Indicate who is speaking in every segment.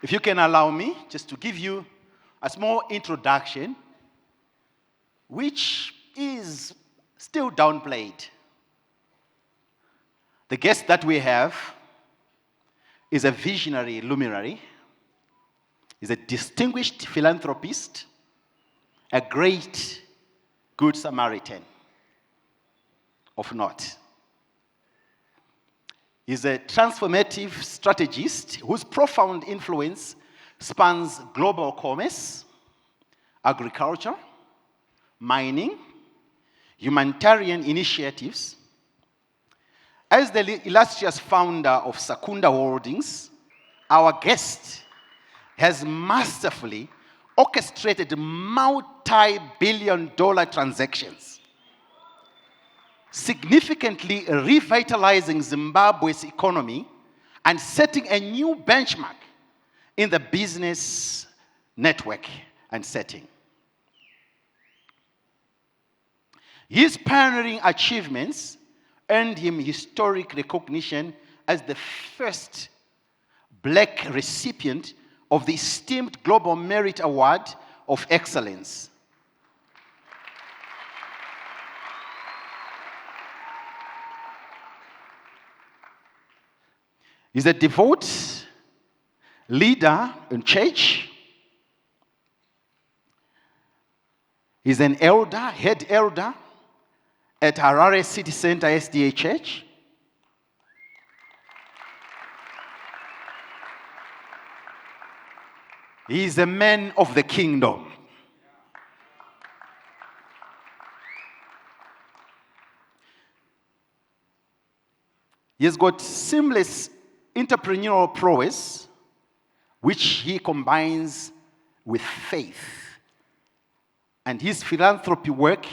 Speaker 1: If you can allow me just to give you a small introduction, which is still downplayed. The guest that we have is a visionary luminary, is a distinguished philanthropist, a great good Samaritan of note. He's a transformative strategist whose profound influence spans global commerce, agriculture, mining, humanitarian initiatives. As the illustrious founder of Sakunda Holdings, our guest has masterfully orchestrated multi-billion-dollar transactions, significantly revitalizing Zimbabwe's economy and setting a new benchmark in the business network and setting. His pioneering achievements earned him historic recognition as the first Black recipient of the esteemed Global Merit Award of Excellence. He's a devout leader in church. He's an elder, head elder at Harare City Center SDA Church. He is a man of the kingdom. He has got seamless entrepreneurial prowess, which he combines with faith. And his philanthropy work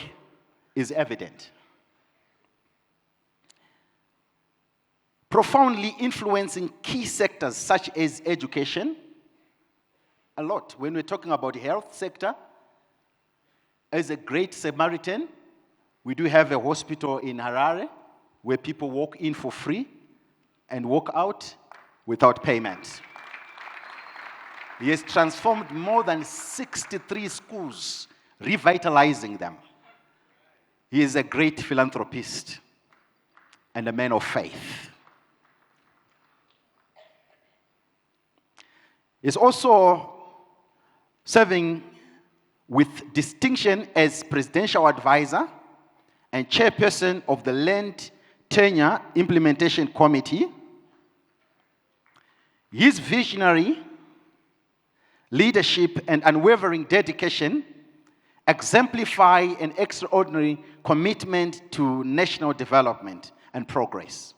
Speaker 1: is evident. Profoundly influencing key sectors such as education, a lot. When we're talking about the health sector, as a great Samaritan, we do have a hospital in Harare where people walk in for free and walk out without payment. He has transformed more than 63 schools, revitalizing them. He is a great philanthropist and a man of faith. He's also serving with distinction as presidential advisor and chairperson of the Land Tenure Implementation Committee. His visionary leadership and unwavering dedication exemplify an extraordinary commitment to national development and progress.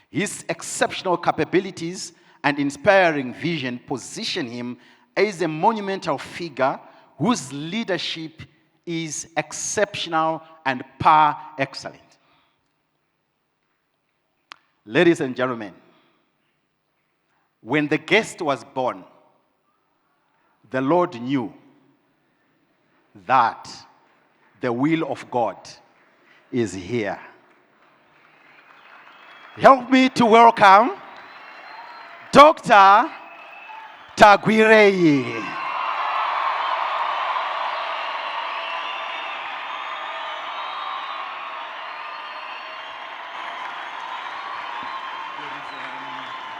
Speaker 1: His exceptional capabilities and inspiring vision position him as a monumental figure whose leadership is exceptional and par excellent. Ladies and gentlemen, when the guest was born, the Lord knew that the will of God is here. Help me to welcome Dr. Tagwirei.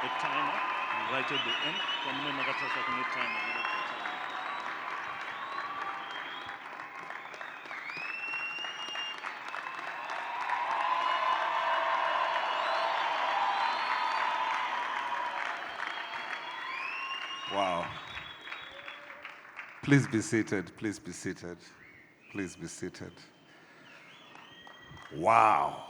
Speaker 2: A timer right at the end.
Speaker 3: Wow. Please be seated. Please be seated. Please be seated. Wow.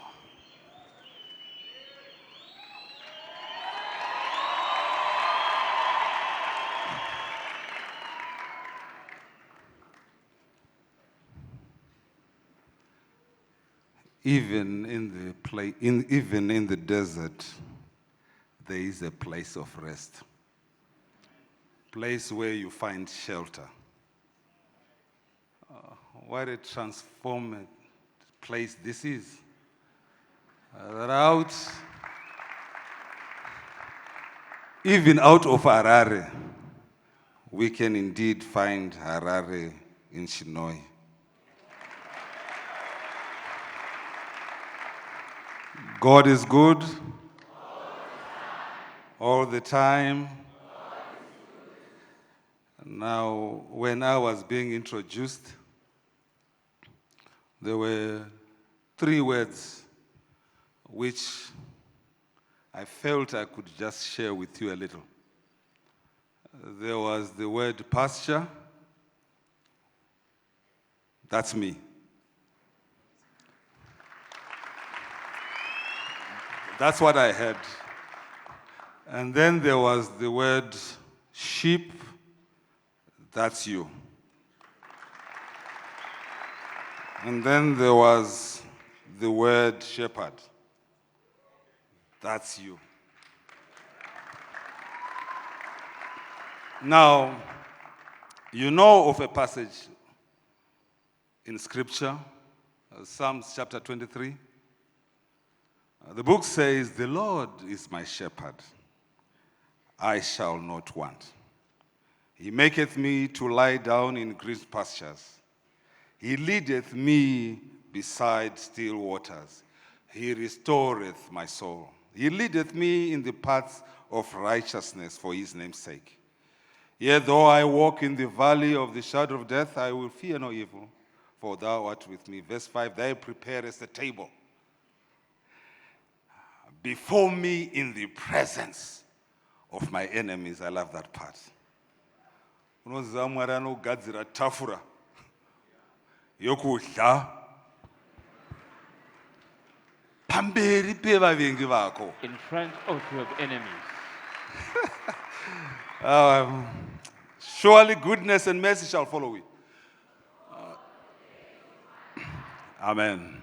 Speaker 3: Even in the desert, there is a place of rest. Place where you find shelter. What a transformed place this is. Even out of Harare, we can indeed find Harare in Shinoi. God is good all the time. Now, when I was being introduced, there were 3 words which I felt I could just share with you a little. There was the word pasture. That's me. That's what I had. And then there was the word sheep. That's you. And then there was the word shepherd. That's you. Now, you know of a passage in Scripture, Psalms chapter 23. The book says, "The Lord is my shepherd, I shall not want. He maketh me to lie down in green pastures. He leadeth me beside still waters. He restoreth my soul. He leadeth me in the paths of righteousness for his name's sake. Yet though I walk in the valley of the shadow of death, I will fear no evil, for thou art with me." Verse 5, "Thou preparest a table before me in the presence of my enemies." I love that part. Unoziva Mwari anogadzira tafura yokudya pamberi pevavengi vako.
Speaker 4: In front of your enemies.
Speaker 3: Surely goodness and mercy shall follow you. Amen.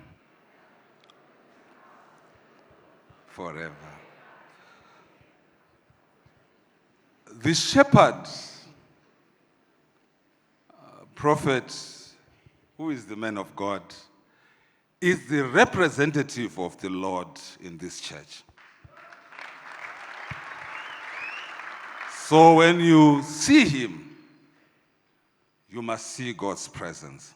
Speaker 3: Forever. The shepherd, prophet, who is the man of God, is the representative of the Lord in this church. So when you see him, you must see God's presence.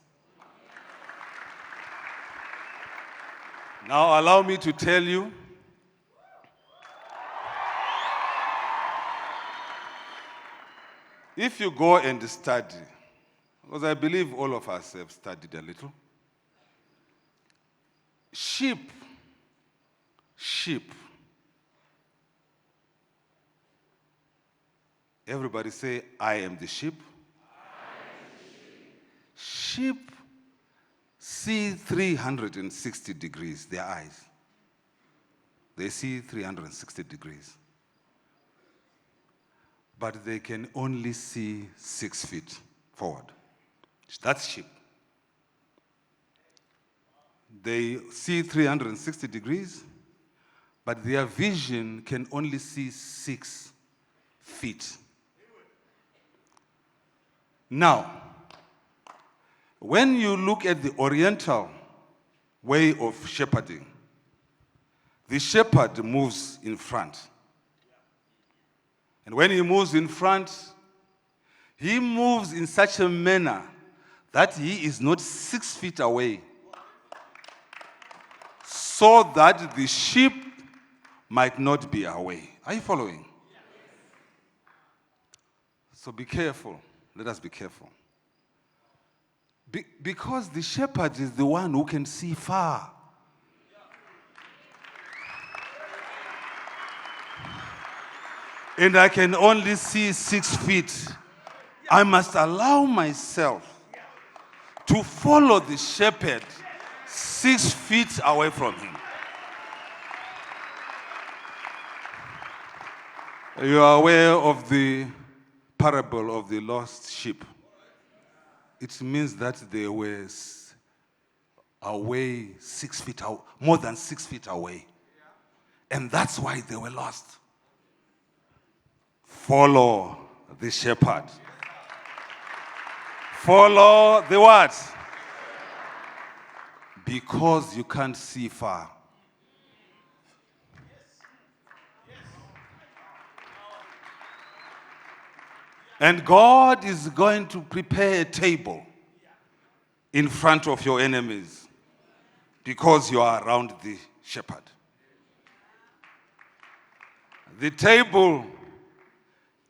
Speaker 3: Now allow me to tell you, if you go and study, because I believe all of us have studied a little, sheep, everybody say, "I am the sheep." Sheep see 360 degrees, their eyes. They see 360 degrees. But they can only see 6 feet forward. That's sheep. They see 360 degrees, but their vision can only see 6 feet. Now, when you look at the Oriental way of shepherding, the shepherd moves in front. And when he moves in front, he moves in such a manner that he is not 6 feet away, so that the sheep might not be away. Are you following? So be careful. Let us be careful. Because the shepherd is the one who can see far. And I can only see 6 feet. I must allow myself to follow the shepherd 6 feet away from him. You are aware of the parable of the lost sheep. It means that they were away 6 feet out, more than 6 feet away. And that's why they were lost. Follow the shepherd. Follow the what? Because you can't see far. And God is going to prepare a table in front of your enemies because you are around the shepherd. The table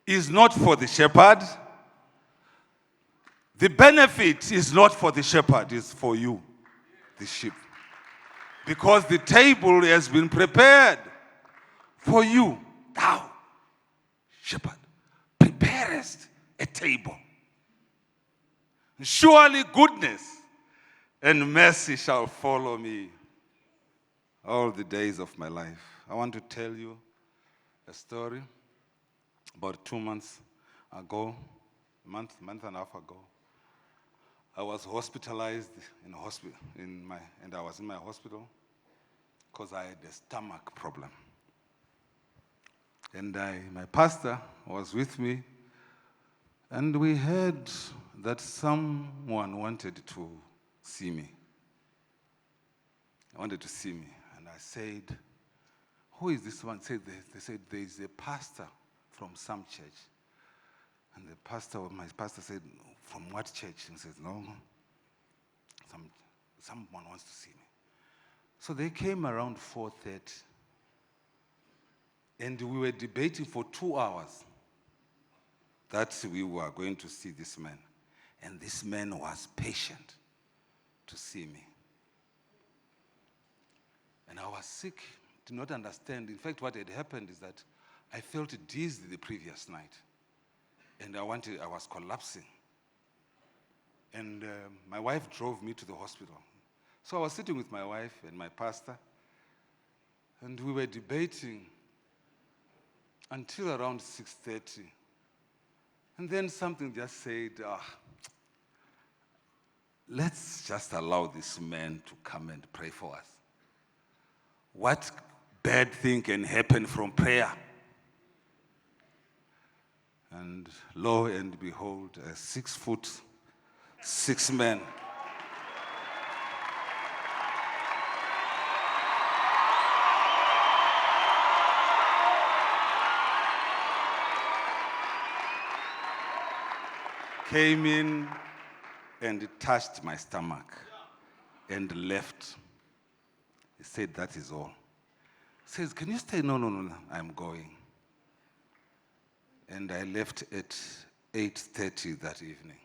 Speaker 3: is not for the shepherd. The benefit is not for the shepherd, it's for you, the sheep. Because the table has been prepared for you. Thou, shepherd, preparest a table. Surely goodness and mercy shall follow me all the days of my life. I want to tell you a story. About 2 months ago, month and a half ago, I was hospitalized in a hospital, and I was in my hospital because I had a stomach problem. And my pastor was with me, and we heard that someone wanted to see me. Wanted to see me, and I said, "Who is this one?" They said, "There is a pastor from some church." And my pastor said, "From what church?" And he said, "No, someone wants to see me." So they came around 4:30, and we were debating for 2 hours that we were going to see this man. And this man was patient to see me. And I was sick, did not understand. In fact, what had happened is that I felt dizzy the previous night, and I was collapsing. And my wife drove me to the hospital. So I was sitting with my wife and my pastor, and we were debating until around 6:30. And then something just said, let's just allow this man to come and pray for us. What bad thing can happen from prayer? And lo and behold, a 6'6" man came in and touched my stomach and left. He said, "That is all." He says, "Can you stay?" No, I'm going. And I left at 8:30 that evening.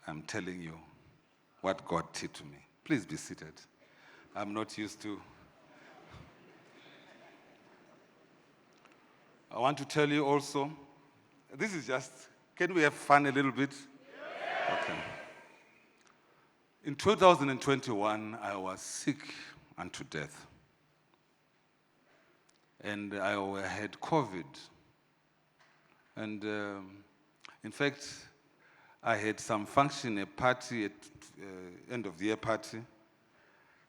Speaker 3: I'm telling you what God did to me. Please be seated. I'm not used to. I want to tell you also, this is just, can we have fun a little bit? Okay. In 2021, I was sick unto death. And I had COVID. And in fact, I had some function, a party, end of the year party.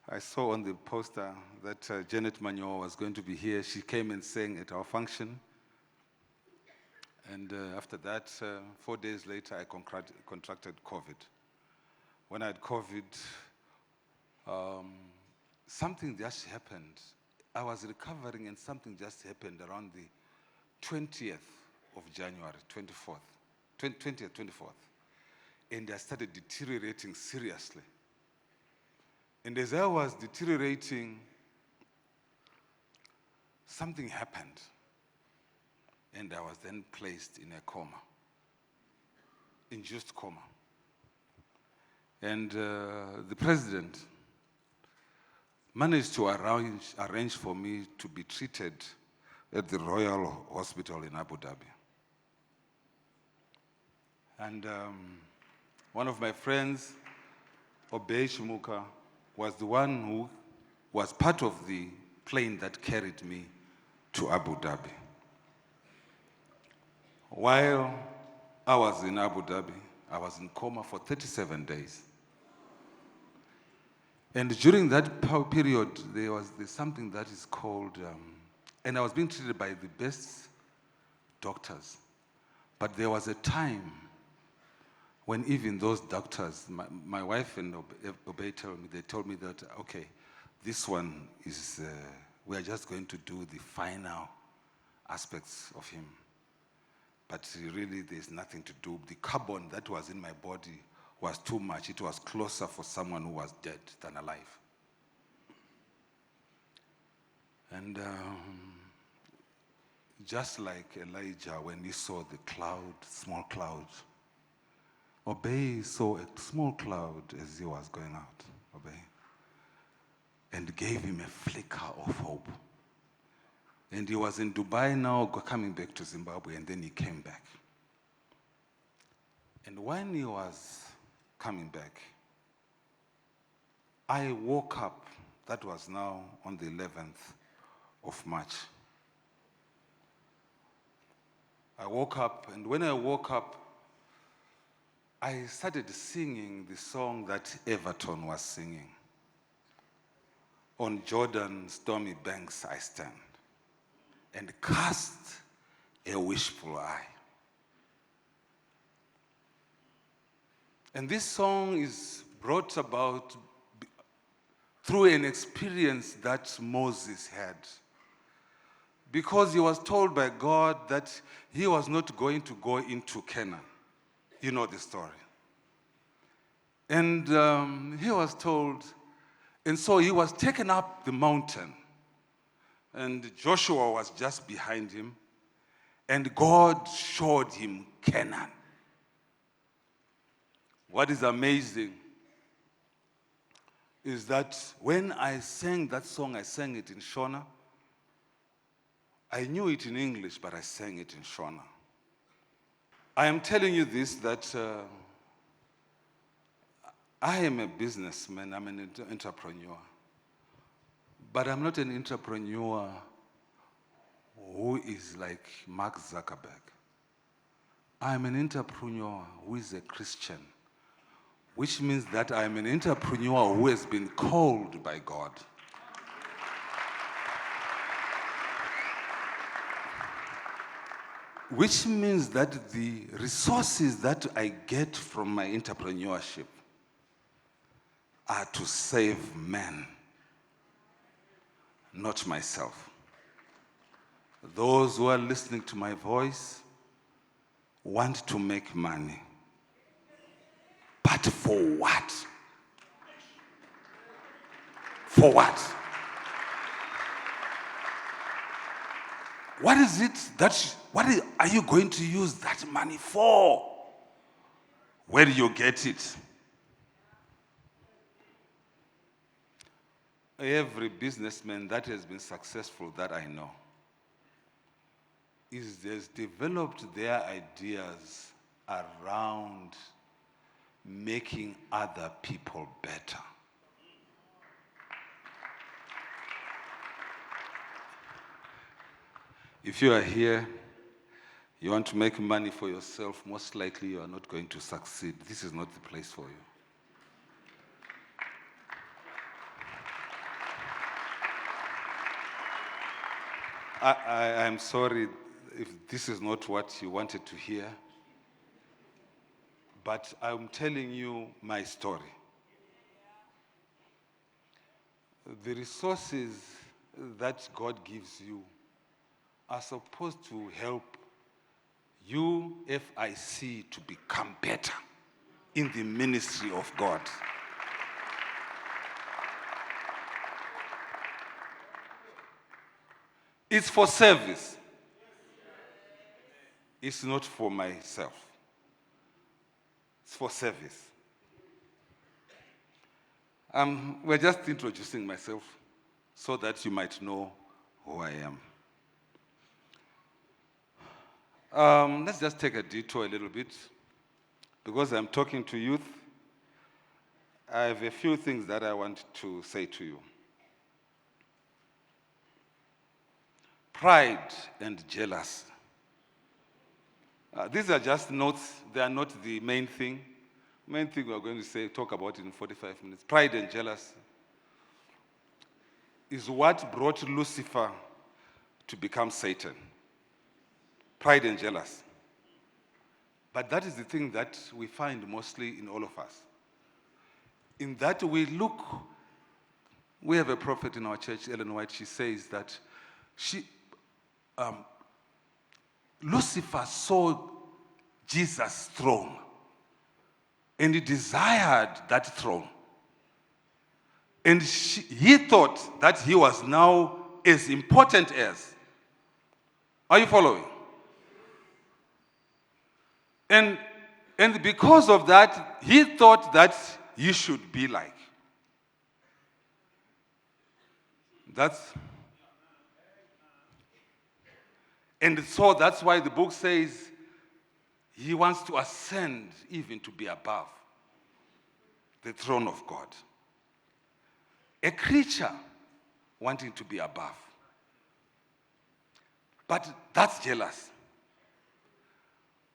Speaker 3: I saw on the poster that Janet Manyo was going to be here. She came and sang at our function. And after that, 4 days later, I contracted COVID. When I had COVID, something just happened. I was recovering and something just happened around the 20th of January, 20th, 24th. And I started deteriorating seriously. And as I was deteriorating, something happened. And I was then placed in a coma, induced coma. And the president managed to arrange for me to be treated at the Royal Hospital in Abu Dhabi. And one of my friends, Obey Shimuka, was the one who was part of the plane that carried me to Abu Dhabi. While I was in Abu Dhabi, I was in coma for 37 days. And during that period, there's something that is called, and I was being treated by the best doctors. But there was a time when even those doctors, my wife and Obey told me that, okay, this one is, we are just going to do the final aspects of him. But really, there's nothing to do. The carbon that was in my body was too much. It was closer for someone who was dead than alive. And just like Elijah, when he saw the cloud, small cloud, Obey saw a small cloud as he was going out, Obey, and gave him a flicker of hope. And he was in Dubai now, coming back to Zimbabwe, and then he came back. And when he was coming back, I woke up, that was now on the 11th of March. I woke up, and when I woke up, I started singing the song that Everton was singing. On Jordan's stormy banks I stand, and cast a wishful eye. And this song is brought about through an experience that Moses had. Because he was told by God that he was not going to go into Canaan. You know the story. And he was told, and so he was taken up the mountain. And Joshua was just behind him. And God showed him Canaan. What is amazing is that when I sang that song, I sang it in Shona. I knew it in English, but I sang it in Shona. I am telling you this, that I am a businessman, I'm an entrepreneur. But I'm not an entrepreneur who is like Mark Zuckerberg. I'm an entrepreneur who is a Christian, which means that I'm an entrepreneur who has been called by God. Which means that the resources that I get from my entrepreneurship are to save men, not myself. Those who are listening to my voice want to make money. But for what? For what? What is it that, are you going to use that money for? Where do you get it? Every businessman that has been successful that I know has developed their ideas around making other people better. If you are here, you want to make money for yourself, most likely you are not going to succeed. This is not the place for you. I'm sorry if this is not what you wanted to hear, but I'm telling you my story. The resources that God gives you are supposed to help you, FIC, to become better in the ministry of God. It's for service. It's not for myself. It's for service. We're just introducing myself so that you might know who I am. Let's just take a detour a little bit. Because I'm talking to youth, I have a few things that I want to say to you. Pride and jealousy. These are just notes. They are not the main thing. Main thing we're going to talk about in 45 minutes. Pride and jealousy is what brought Lucifer to become Satan. Pride and jealousy. But that is the thing that we find mostly in all of us. In that we have a prophet in our church, Ellen White, she says that Lucifer saw Jesus' throne and he desired that throne. And he thought that he was now as important as. Are you following? And because of that, he thought that he should be like. And so that's why the book says he wants to ascend even to be above the throne of God. A creature wanting to be above. But that's jealous.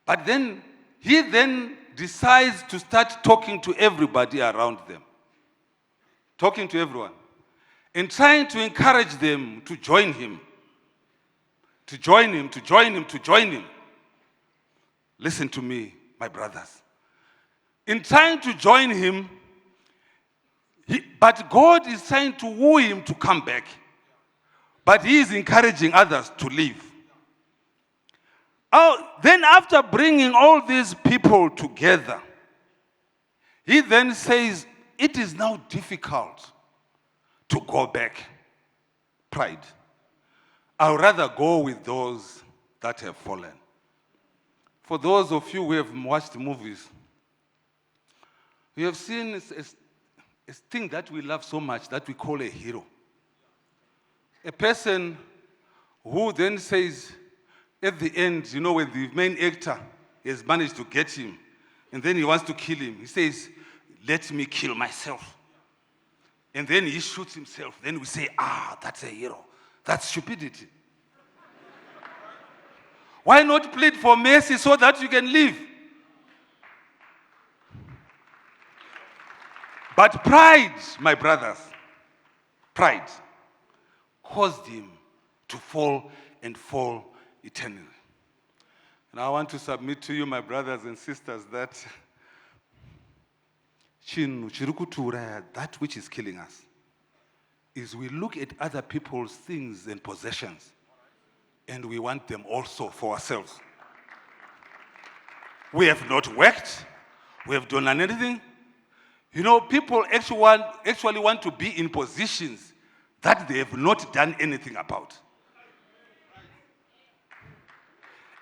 Speaker 3: But then he decides to start talking to everybody around them. Talking to everyone. And trying to encourage them to join him. To join him, to join him, to join him. Listen to me, my brothers. In trying to join him, but God is trying to woo him to come back. But he is encouraging others to leave. Then after bringing all these people together, he then says, it is now difficult to go back. Pride. I would rather go with those that have fallen. For those of you who have watched movies, you have seen a thing that we love so much that we call a hero. A person who then says, at the end, when the main actor has managed to get him, and then he wants to kill him, he says, let me kill myself. And then he shoots himself. Then we say, that's a hero. That's stupidity. Why not plead for mercy so that you can live? But pride, my brothers, pride caused him to fall and fall eternally. And I want to submit to you, my brothers and sisters, that that which is killing us is we look at other people's things and possessions and we want them also for ourselves. We have not worked. We have done anything. People actually want to be in positions that they have not done anything about.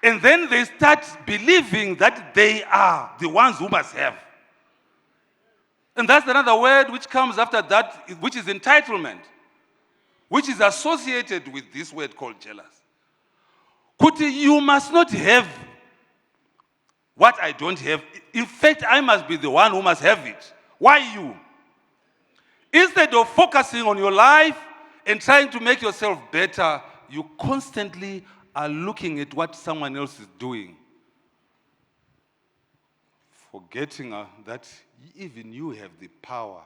Speaker 3: And then they start believing that they are the ones who must have. And that's another word which comes after that, which is entitlement, which is associated with this word called jealous. You must not have what I don't have. In fact, I must be the one who must have it. Why you? Instead of focusing on your life and trying to make yourself better, you constantly are looking at what someone else is doing, forgetting that even you have the power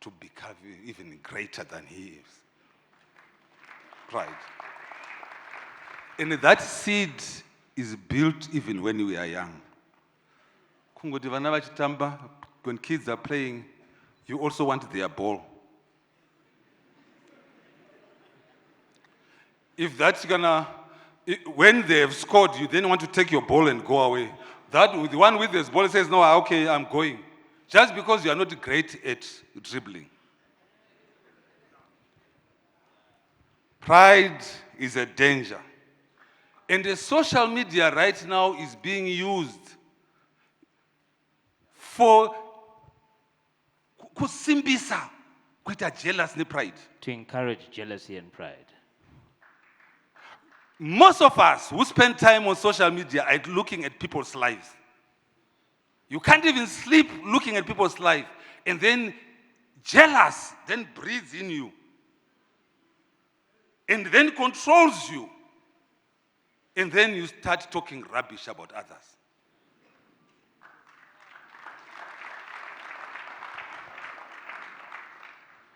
Speaker 3: to become even greater than he is. Pride. And that seed is built even when we are young. When kids are playing, you also want their ball. If that's when they have scored, you then want to take your ball and go away. The one with this ball says, no, okay, I'm going. Just because you are not great at dribbling. Pride is a danger. And the social media right now is being used for kusimbisa, kwita jealousy and pride.
Speaker 4: To encourage jealousy and pride.
Speaker 3: Most of us who spend time on social media are looking at people's lives. You can't even sleep looking at people's life. And then jealous then breathes in you. And then controls you. And then you start talking rubbish about others.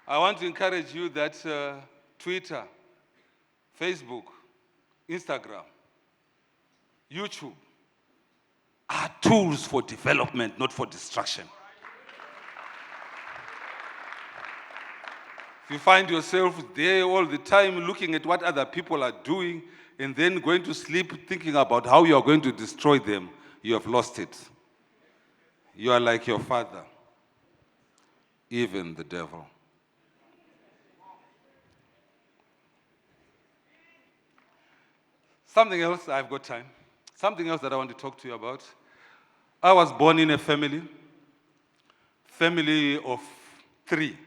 Speaker 3: I want to encourage you that Twitter, Facebook, Instagram, YouTube are tools for development, not for destruction. If you find yourself there all the time looking at what other people are doing and then going to sleep thinking about how you are going to destroy them, you have lost it. You are like your father, even the devil. Something else, I've got time. Something else that I want to talk to you about. I was born in a family of 3.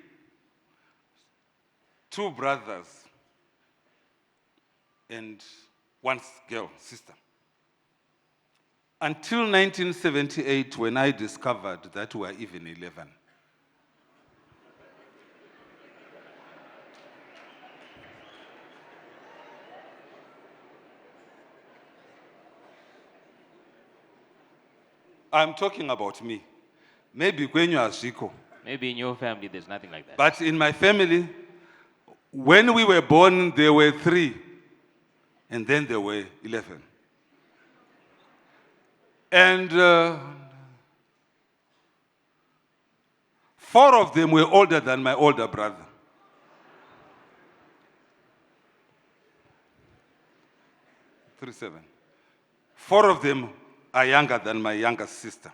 Speaker 3: 2 brothers and 1 girl, sister. Until 1978, when I discovered that we were even 11. I'm talking about me. Maybe kwenyu azviko.
Speaker 4: Maybe in your family there's nothing like that.
Speaker 3: But in my family, when we were born, there were 3. And then there were 11. And 4 of them were older than my older brother. Three, 7. 4 of them are younger than my younger sister.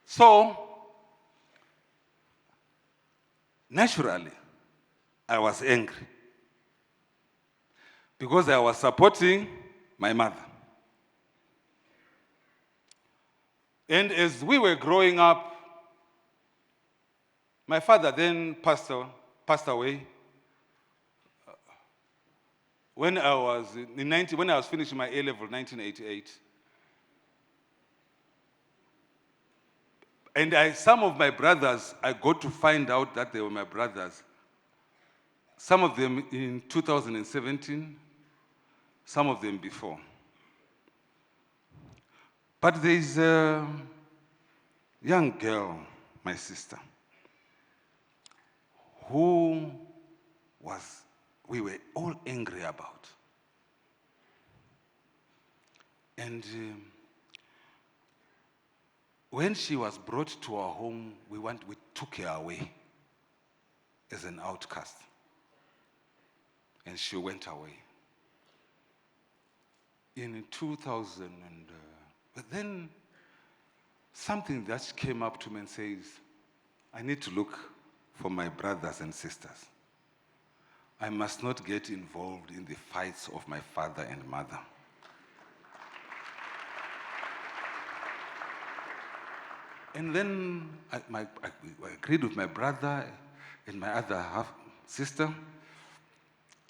Speaker 3: So, naturally, I was angry because I was supporting my mother. And as we were growing up, my father then passed away. When I was finishing my A-level, 1988. And some of my brothers, I got to find out that they were my brothers. Some of them in 2017, some of them before. But there is a young girl, my sister, who we were all angry about. And when she was brought to our home, we took her away as an outcast. And she went away. In 2000, but then something that came up to me and says, I need to look for my brothers and sisters. I must not get involved in the fights of my father and mother. And then I agreed with my brother and my other half sister,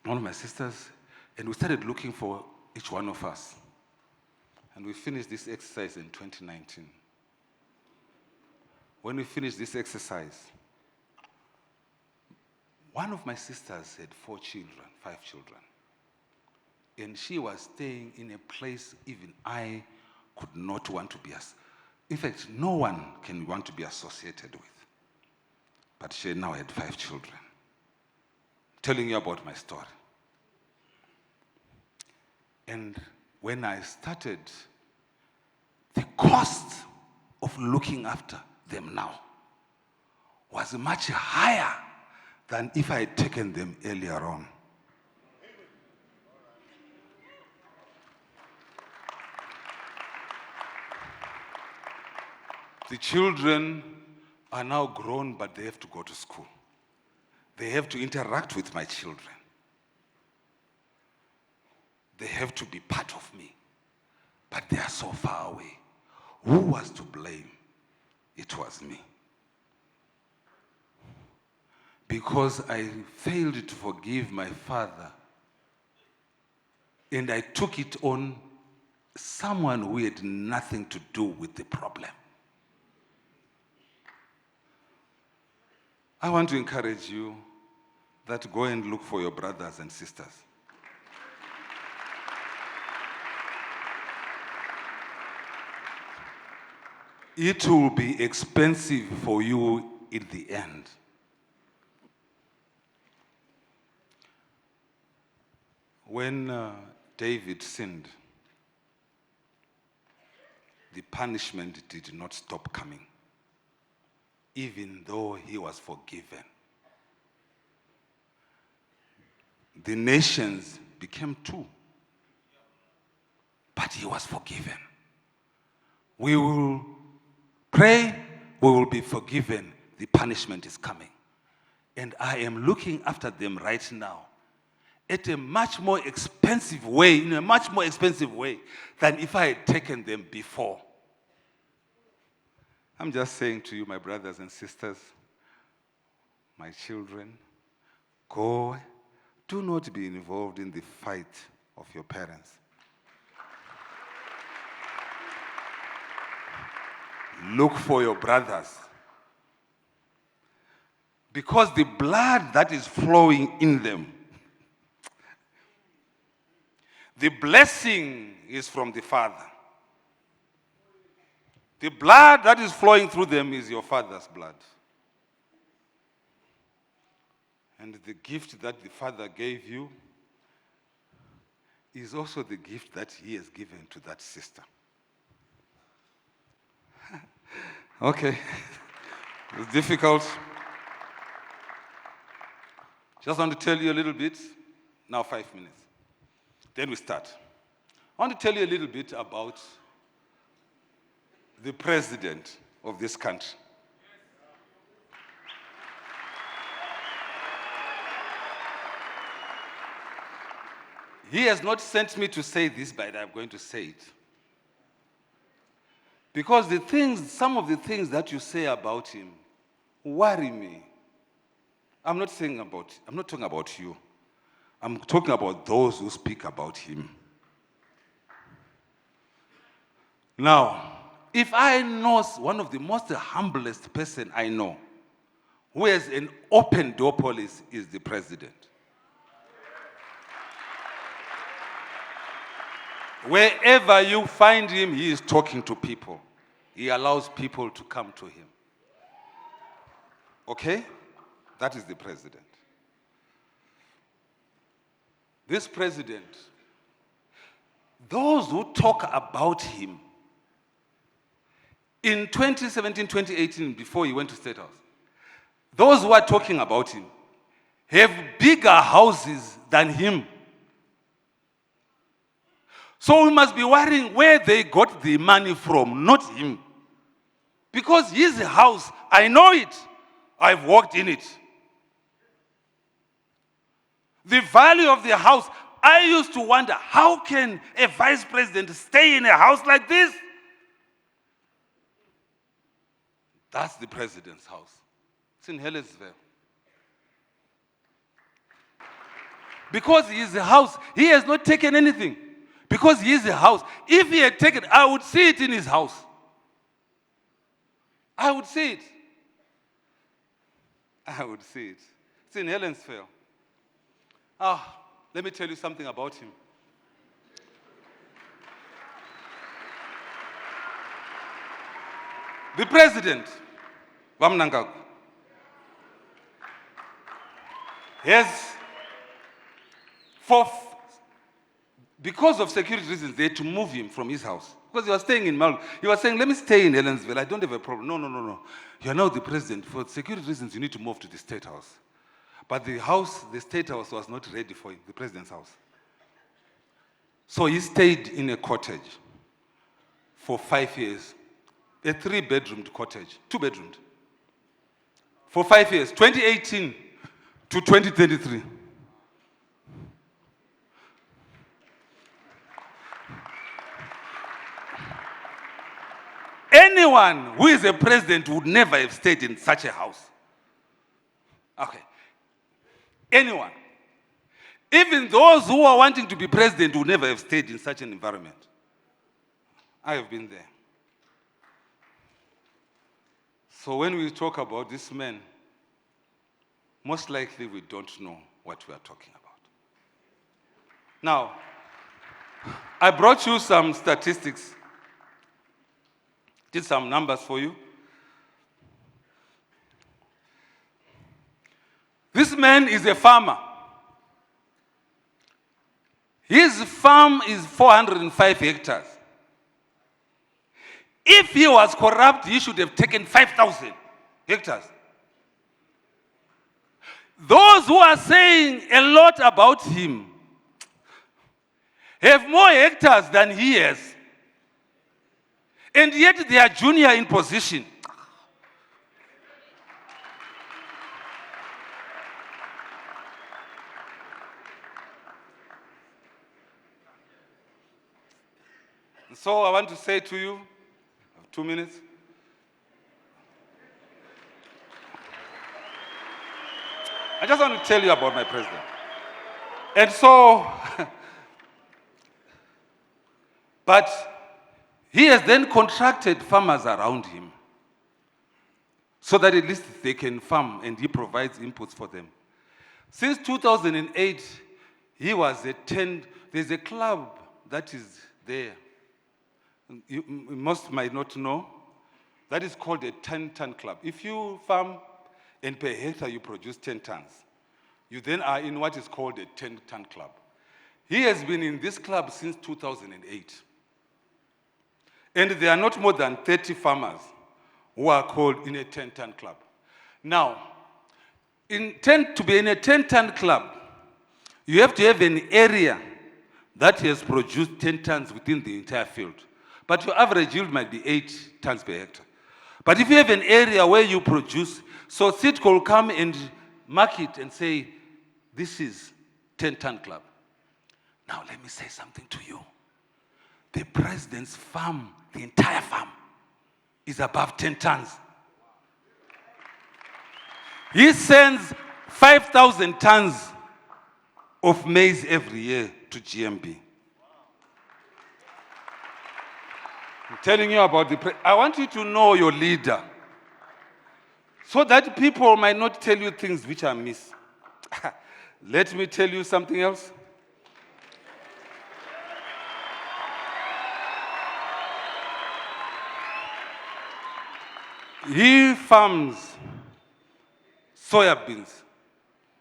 Speaker 3: one of my sisters, and we started looking for each one of us. And we finished this exercise in 2019. When we finished this exercise, one of my sisters had 5 children. And she was staying in a place even I could not want to be. In fact, no one can want to be associated with. But she now had 5 children. I'm telling you about my story. And when I started, the cost of looking after them now was much higher than if I had taken them earlier on. The children are now grown, but they have to go to school. They have to interact with my children. They have to be part of me, but they are so far away. Who was to blame? It was me. Because I failed to forgive my father, and I took it on someone who had nothing to do with the problem. I want to encourage you that go and look for your brothers and sisters. It will be expensive for you in the end. When David sinned, the punishment did not stop coming, even though he was forgiven. The nations became two, but he was forgiven. We will pray, we will be forgiven. The punishment is coming. And I am looking after them right now at a much more expensive way, in a much more expensive way than if I had taken them before. I'm just saying to you, my brothers and sisters, my children, go. Do not be involved in the fight of your parents. Look for your brothers. Because the blood that is flowing in them, the blessing is from the Father. The blood that is flowing through them is your Father's blood. And the gift that the Father gave you is also the gift that He has given to that sister. Okay. It's difficult. Just want to tell you a little bit. Now 5 minutes. Then we start. I want to tell you a little bit about the president of this country. He has not sent me to say this, but I'm going to say it. Because some of the things that you say about him worry me. I'm not talking about you. I'm talking about those who speak about him. Now, if I know one of the most humblest person I know, who has an open door policy, is the president. Wherever you find him, he is talking to people. He allows people to come to him. Okay? That is the president. This president, those who talk about him in 2017, 2018, before he went to State House, those who are talking about him have bigger houses than him. So we must be worrying where they got the money from, not him. Because his house, I know it. I've walked in it. The value of the house, I used to wonder, how can a vice president stay in a house like this? That's the president's house. It's in Helensville. Because he is a house, he has not taken anything. Because he is a house. If he had taken, I would see it in his house. I would see it. I would see it. It's in Helensville. Let me tell you something about him. The president, Vamnangagwa, because of security reasons, they had to move him from his house. Because he was staying in Malmo. He was saying, let me stay in Helensville. I don't have a problem. No. You are now the president. For security reasons, you need to move to the State House. But the State House was not ready for him, the president's house. So he stayed in a cottage for 5 years. A 3-bedroomed cottage, 2-bedroomed. For 5 years, 2018 to 2023. Anyone who is a president would never have stayed in such a house. Okay. Anyone. Even those who are wanting to be president would never have stayed in such an environment. I have been there. So when we talk about this man, most likely we don't know what we are talking about. Now, I brought you some statistics. Did some numbers for you. This man is a farmer. His farm is 405 hectares. If he was corrupt, he should have taken 5,000 hectares. Those who are saying a lot about him have more hectares than he has. And yet they are junior in position. So I want to say to you, 2 minutes. I just want to tell you about my president. And so, but he has then contracted farmers around him so that at least they can farm, and he provides inputs for them. Since 2008, he was there's a club that is there. Most might not know. That is called a 10-ton club. If you farm and per hectare you produce 10 tons, you then are in what is called a 10-ton club. He has been in this club since 2008. And there are not more than 30 farmers who are called in a 10-ton club. Now, to be in a 10-ton club, you have to have an area that has produced 10 tons within the entire field. But your average yield might be 8 tons per hectare. But if you have an area where you produce, so CITCO will come and mark it and say, this is 10-ton club. Now let me say something to you. The president's farm, the entire farm, is above 10 tons. He sends 5,000 tons of maize every year to GMB. I'm telling you about I want you to know your leader, so that people might not tell you things which are mis. Let me tell you something else. He farms soya beans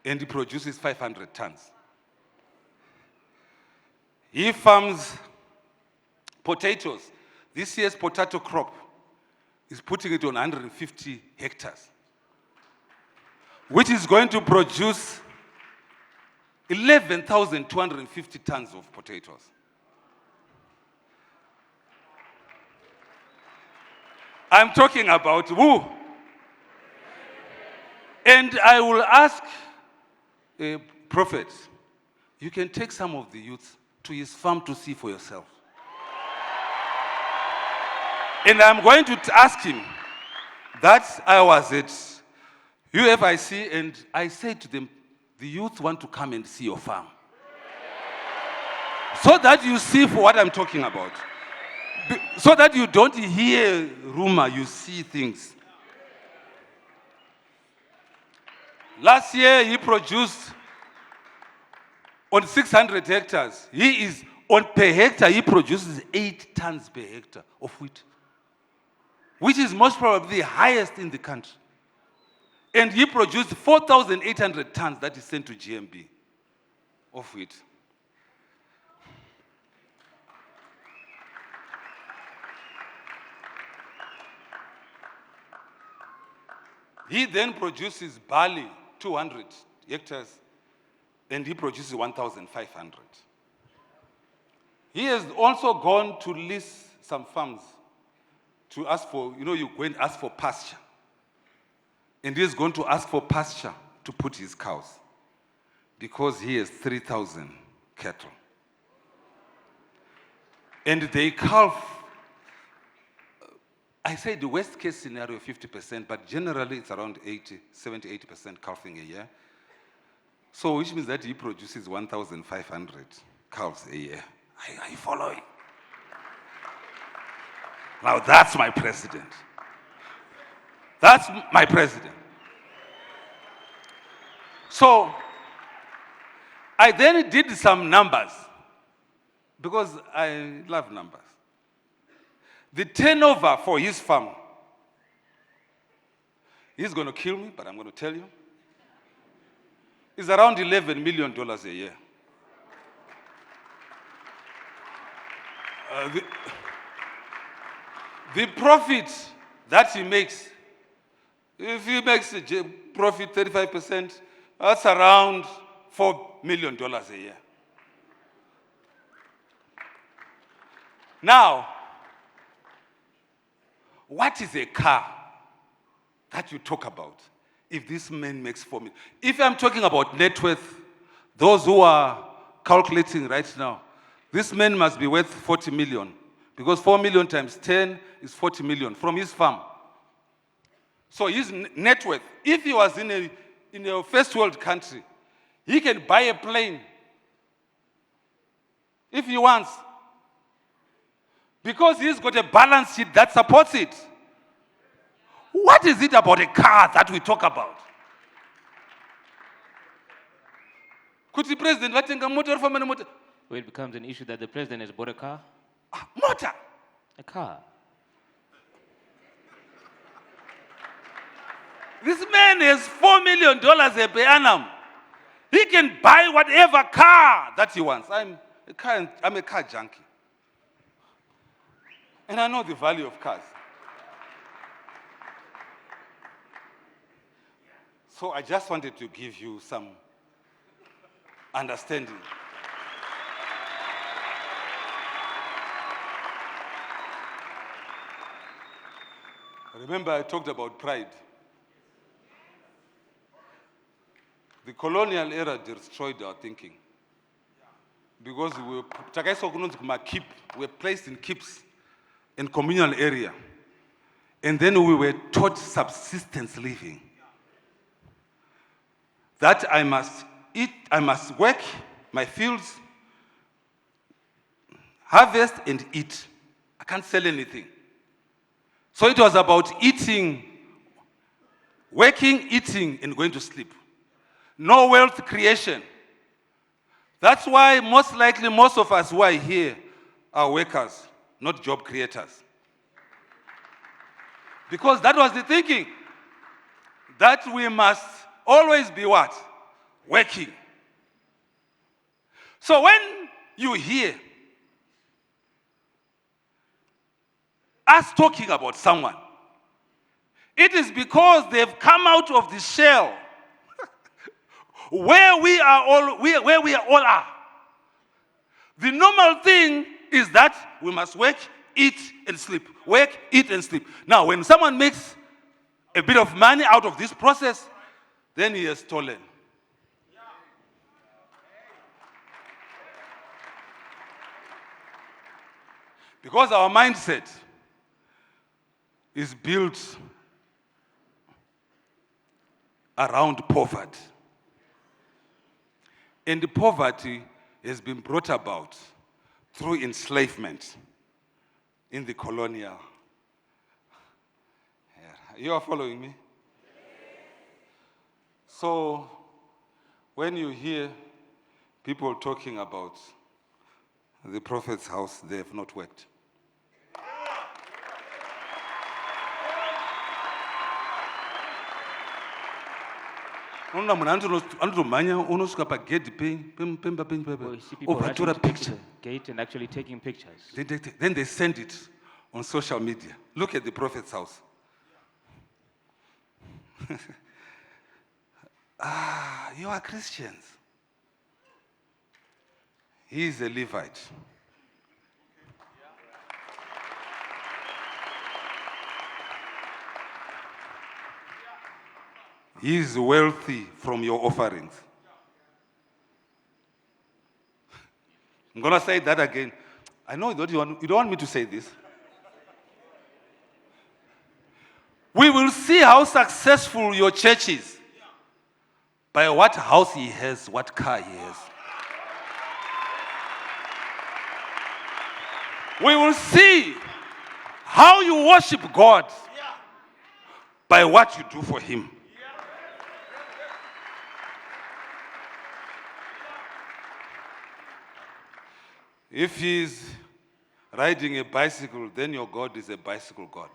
Speaker 3: and he produces 500 tons. He farms potatoes. This year's potato crop is putting it on 150 hectares, which is going to produce 11,250 tons of potatoes. I'm talking about who? And I will ask a prophet, you can take some of the youth to his farm to see for yourself. And I'm going to ask him that I was at UFIC and I said to them, the youth want to come and see your farm. So that you see for what I'm talking about. So that you don't hear rumor, you see things. Last year he produced on 600 hectares. Per hectare, he produces 8 tons per hectare of wheat, which is most probably the highest in the country. And he produced 4,800 tons that is sent to GMB of wheat. He then produces barley, 200 hectares, and he produces 1,500. He has also gone to lease some farms to ask for, you go and ask for pasture. And he's going to ask for pasture to put his cows because he has 3,000 cattle. And they calve, I say the worst case scenario 50%, but generally it's around 70-80% calving a year. So which means that he produces 1,500 calves a year. Are you following? Now that's my president. That's my president. So I then did some numbers because I love numbers. The turnover for his farm, he's going to kill me, but I'm going to tell you, is around $11 million a year. The profit that he makes, if he makes a profit 35%, that's around $4 million a year. Now, what is a car that you talk about if this man makes 4 million? If I'm talking about net worth, those who are calculating right now, this man must be worth 40 million because 4 million times 10 is 40 million from his farm. So his net worth, if he was in a first world country, he can buy a plane if he wants because he's got a balance sheet that supports it. What is it about a car that we talk about? Could the president vatenga motor for many motor?
Speaker 4: Where it becomes an issue that the president has bought a car?
Speaker 3: Motor.
Speaker 4: A car.
Speaker 3: This man has $4 million per annum. He can buy whatever car that he wants. I'm a car junkie. And I know the value of cars. So I just wanted to give you some understanding. Remember, I talked about pride. The colonial era destroyed our thinking because we were placed in keeps in communal area, and then we were taught subsistence living. That I must eat, I must work my fields, harvest and eat. I can't sell anything. So it was about eating, working, eating, and going to sleep. No wealth creation. That's why most likely most of us who are here are workers, not job creators. Because that was the thinking. That we must always be what? Working. So when you hear us talking about someone, it is because they've come out of the shell where we all are. The normal thing is that we must work, eat, and sleep. Work, eat, and sleep. Now, when someone makes a bit of money out of this process, then he has stolen. Because our mindset is built around poverty. And the poverty has been brought about through enslavement in the colonial era. You are following me? So, when you hear people talking about the prophet's house, they have not worked.
Speaker 4: Or you see people rushing to the gate and actually taking pictures.
Speaker 3: Then they send it on social media. Look at the prophet's house. You are Christians. He is a Levite. He is wealthy from your offerings. I'm going to say that again. I know you don't want me to say this. We will see how successful your church is by what house he has, what car he has. We will see how you worship God by what you do for him. If he's riding a bicycle, then your God is a bicycle God.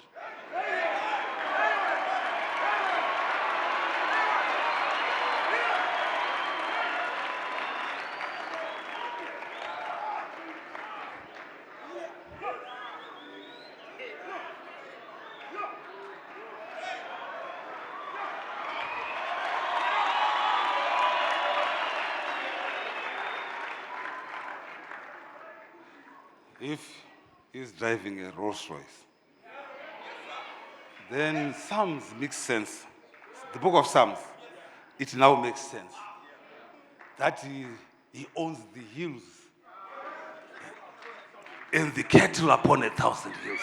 Speaker 3: if he's driving a Rolls Royce, then Psalms makes sense. The book of Psalms, it now makes sense. That he owns the hills and the cattle upon 1,000 hills.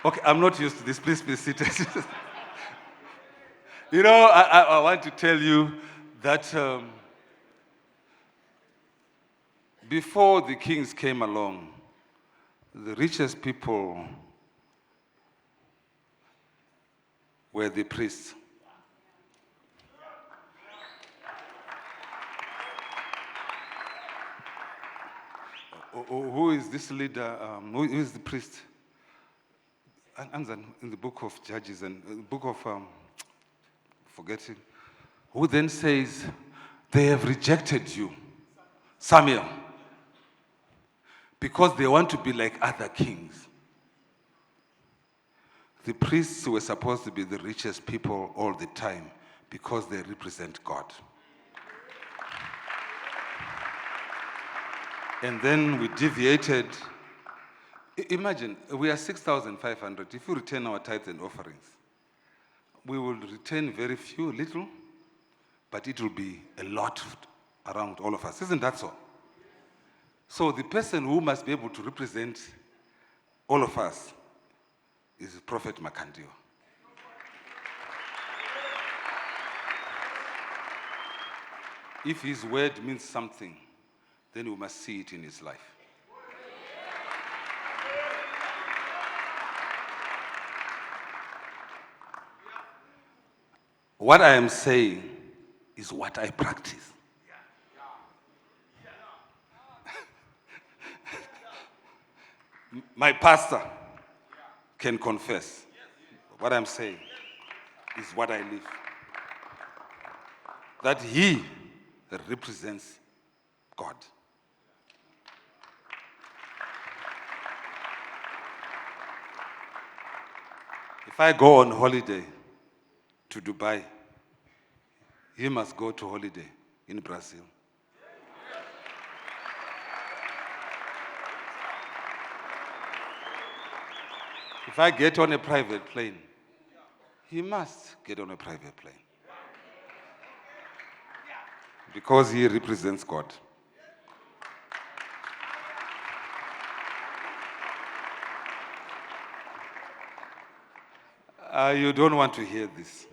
Speaker 3: Okay, I'm not used to this. Please be seated. You know, I want to tell you that before the kings came along, the richest people were the priests. Who is this leader? Who is the priest? In the book of Judges and the book of forgetting, who then says, they have rejected you, Samuel, because they want to be like other kings. The priests were supposed to be the richest people all the time because they represent God. And then we deviated. Imagine, we are 6,500. If you return our tithes and offerings, we will return very few, little, but it will be a lot around all of us. Isn't that so? So the person who must be able to represent all of us is Prophet Makandio. If his word means something, then we must see it in his life. What I am saying is what I practice. My pastor can confess. What I'm saying is what I live. That he represents God. If I go on holiday to Dubai, he must go to holiday in Brazil. If I get on a private plane, he must get on a private plane. Because he represents God. You don't want to hear this.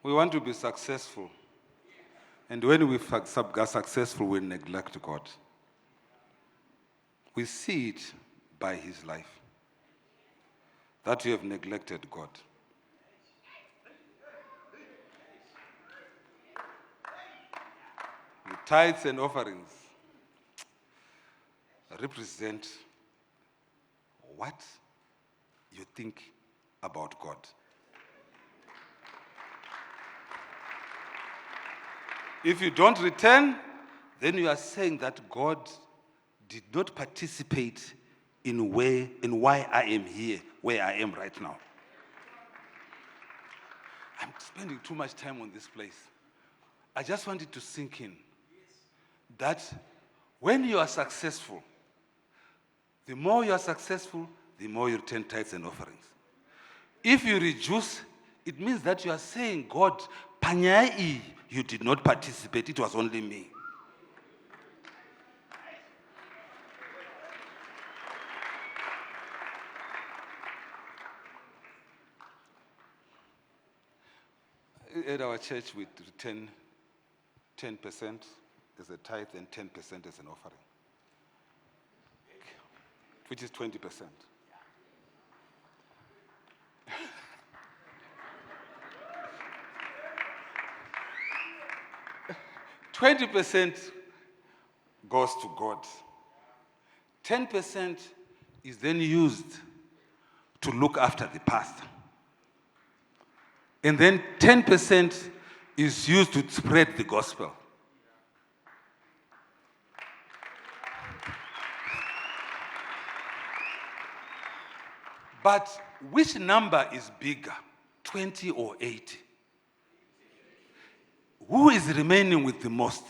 Speaker 3: We want to be successful. And when we are successful, we neglect God. We see it by his life, that you have neglected God. The tithes and offerings represent what you think about God. If you don't return, then you are saying that God did not participate in why I am here, where I am right now. I'm spending too much time on this place. I just want it to sink in that when you are successful, the more you are successful, the more you return tithes and offerings. If you reduce, it means that you are saying, God, Panyai, you did not participate, it was only me. At our church, we return 10% as a tithe and 10% as an offering, which is 20%. 20% goes to God. 10% is then used to look after the pastor. And then 10% is used to spread the gospel. But which number is bigger, 20 or 80? Who is remaining with the most?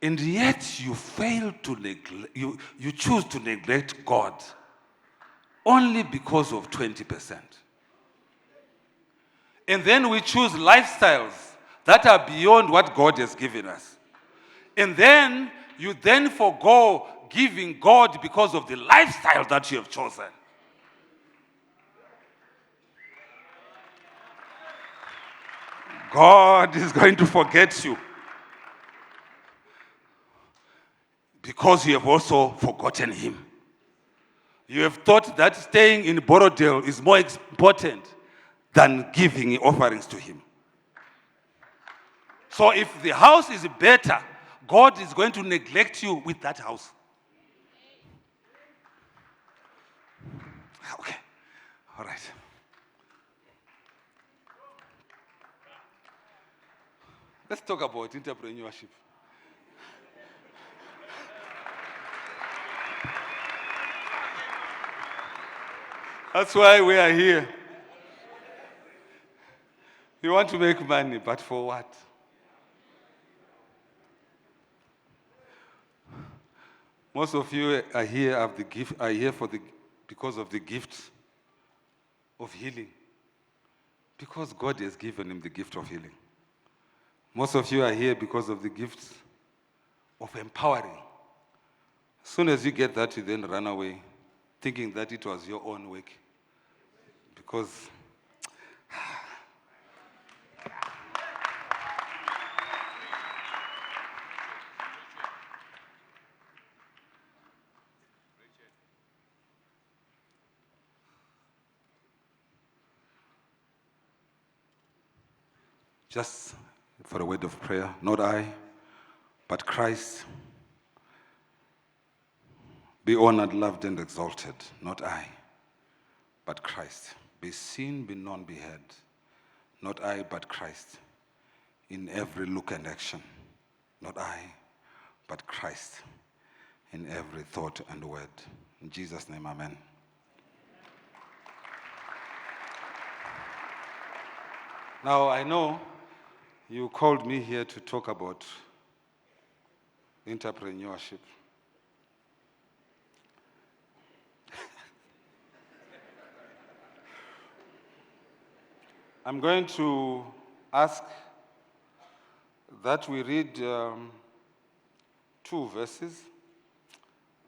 Speaker 3: And yet you fail to neglect, you choose to neglect God only because of 20%. And then we choose lifestyles that are beyond what God has given us. And then you then forego giving God because of the lifestyle that you have chosen. God is going to forget you because you have also forgotten him. You have thought that staying in Borodale is more important than giving offerings to him. So if the house is better, God is going to neglect you with that house. Okay, all right. Let's talk about entrepreneurship. That's why we are here. You want to make money, but for what? Most of you are here because of the gift of healing. Because God has given him the gift of healing. Most of you are here because of the gift of empowering. As soon as you get that, you then run away, thinking that it was your own work. Because just for a word of prayer, not I, but Christ, be honored, loved, and exalted. Not I, but Christ. Be seen, be known, be heard. Not I, but Christ. In every look and action. Not I, but Christ. In every thought and word. In Jesus' name, amen. Now, I know you called me here to talk about entrepreneurship. I'm going to ask that we read 2 verses.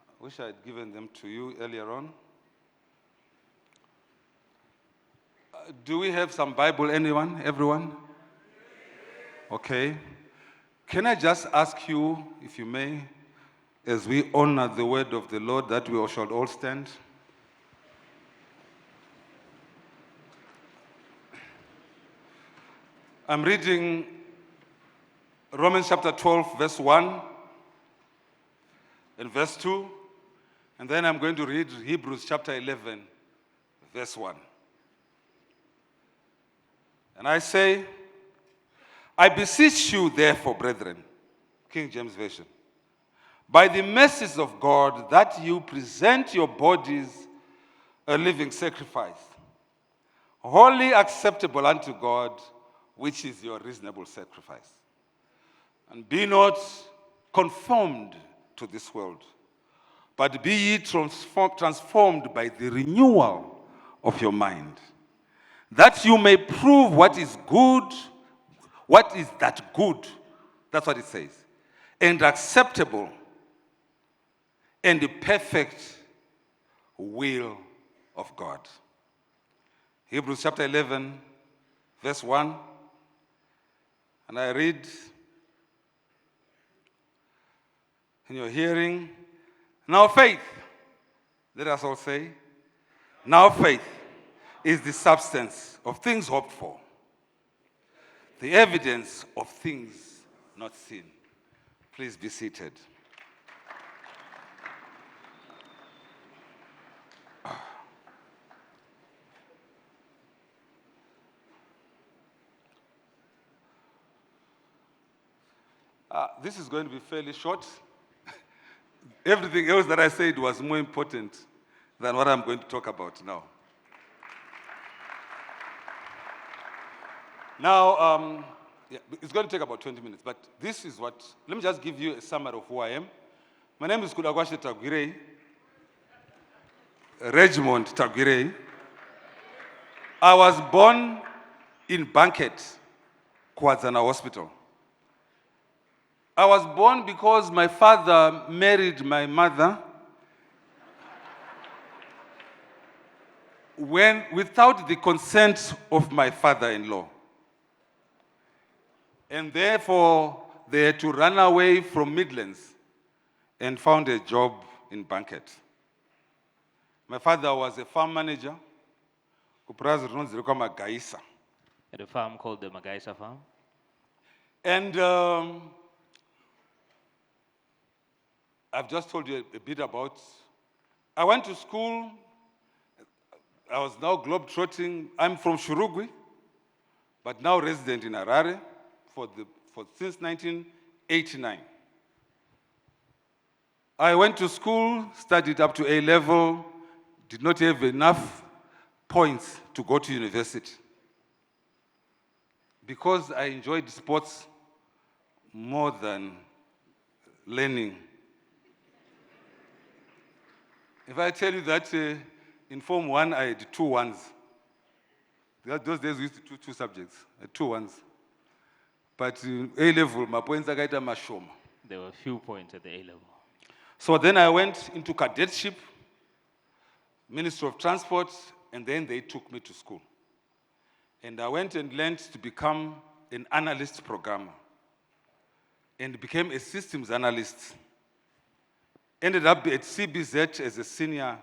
Speaker 3: I wish I had given them to you earlier on. Do we have some Bible, anyone? Everyone? Okay. Can I just ask you, if you may, as we honor the word of the Lord, that we shall all stand? I'm reading Romans chapter 12, verse 1 and verse 2, and then I'm going to read Hebrews chapter 11, verse 1. And I say, I beseech you, therefore, brethren, King James Version, by the mercies of God, that you present your bodies a living sacrifice, wholly acceptable unto God, which is your reasonable sacrifice. And be not conformed to this world, but be ye transformed by the renewal of your mind, that you may prove what is good, what is that good, that's what it says, and acceptable and the perfect will of God. Hebrews chapter 11, verse 1. And I read in your hearing, now faith, let us all say, now faith is the substance of things hoped for, the evidence of things not seen. Please be seated. This is going to be fairly short. Everything else that I said was more important than what I'm going to talk about now. Now, it's going to take about 20 minutes, but this is what, let me just give you a summary of who I am. My name is Tagwirei, Regiment Tagwirei. I was born in Banket, Kwazana Hospital. I was born because my father married my mother without the consent of my father-in-law. And therefore, they had to run away from Midlands and found a job in Banket. My father was a farm manager
Speaker 4: At a farm called the Magaisa farm.
Speaker 3: And I've just told you a bit about. I went to school. I was now globe-trotting. I'm from Shurugwi, but now resident in Harare since 1989. I went to school, studied up to A level, did not have enough points to go to university. Because I enjoyed sports more than learning. If I tell you that in Form 1, I had 2 1s. Those days we used to do 2 subjects, 2 1s. But in A level, my points are mashoma.
Speaker 4: There were few points at the A level.
Speaker 3: So then I went into cadetship, Ministry of Transport, and then they took me to school. And I went and learned to become an analyst programmer and became a systems analyst. Ended up at CBZ as a senior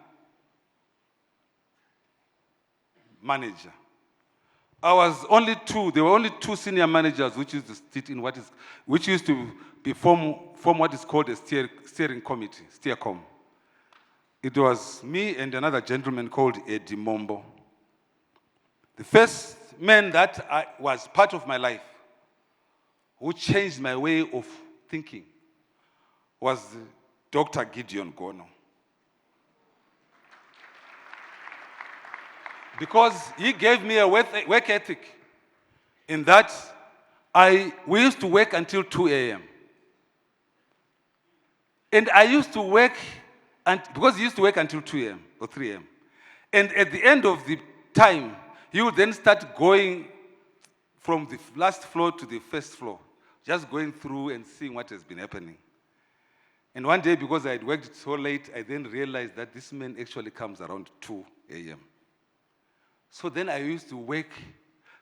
Speaker 3: manager. There were only 2 senior managers which used to sit in which used to form what is called a steering committee, steercom. It was me and another gentleman called Eddie Mombo. The first man that was part of my life who changed my way of thinking was Dr. Gideon Gono. Because he gave me a work ethic in that we used to work until 2 a.m. And I used to work, because he used to work until 2 a.m. or 3 a.m. And at the end of the time, he would then start going from the last floor to the first floor, just going through and seeing what has been happening. And one day, because I had worked so late, I then realized that this man actually comes around 2 a.m. So then I used to work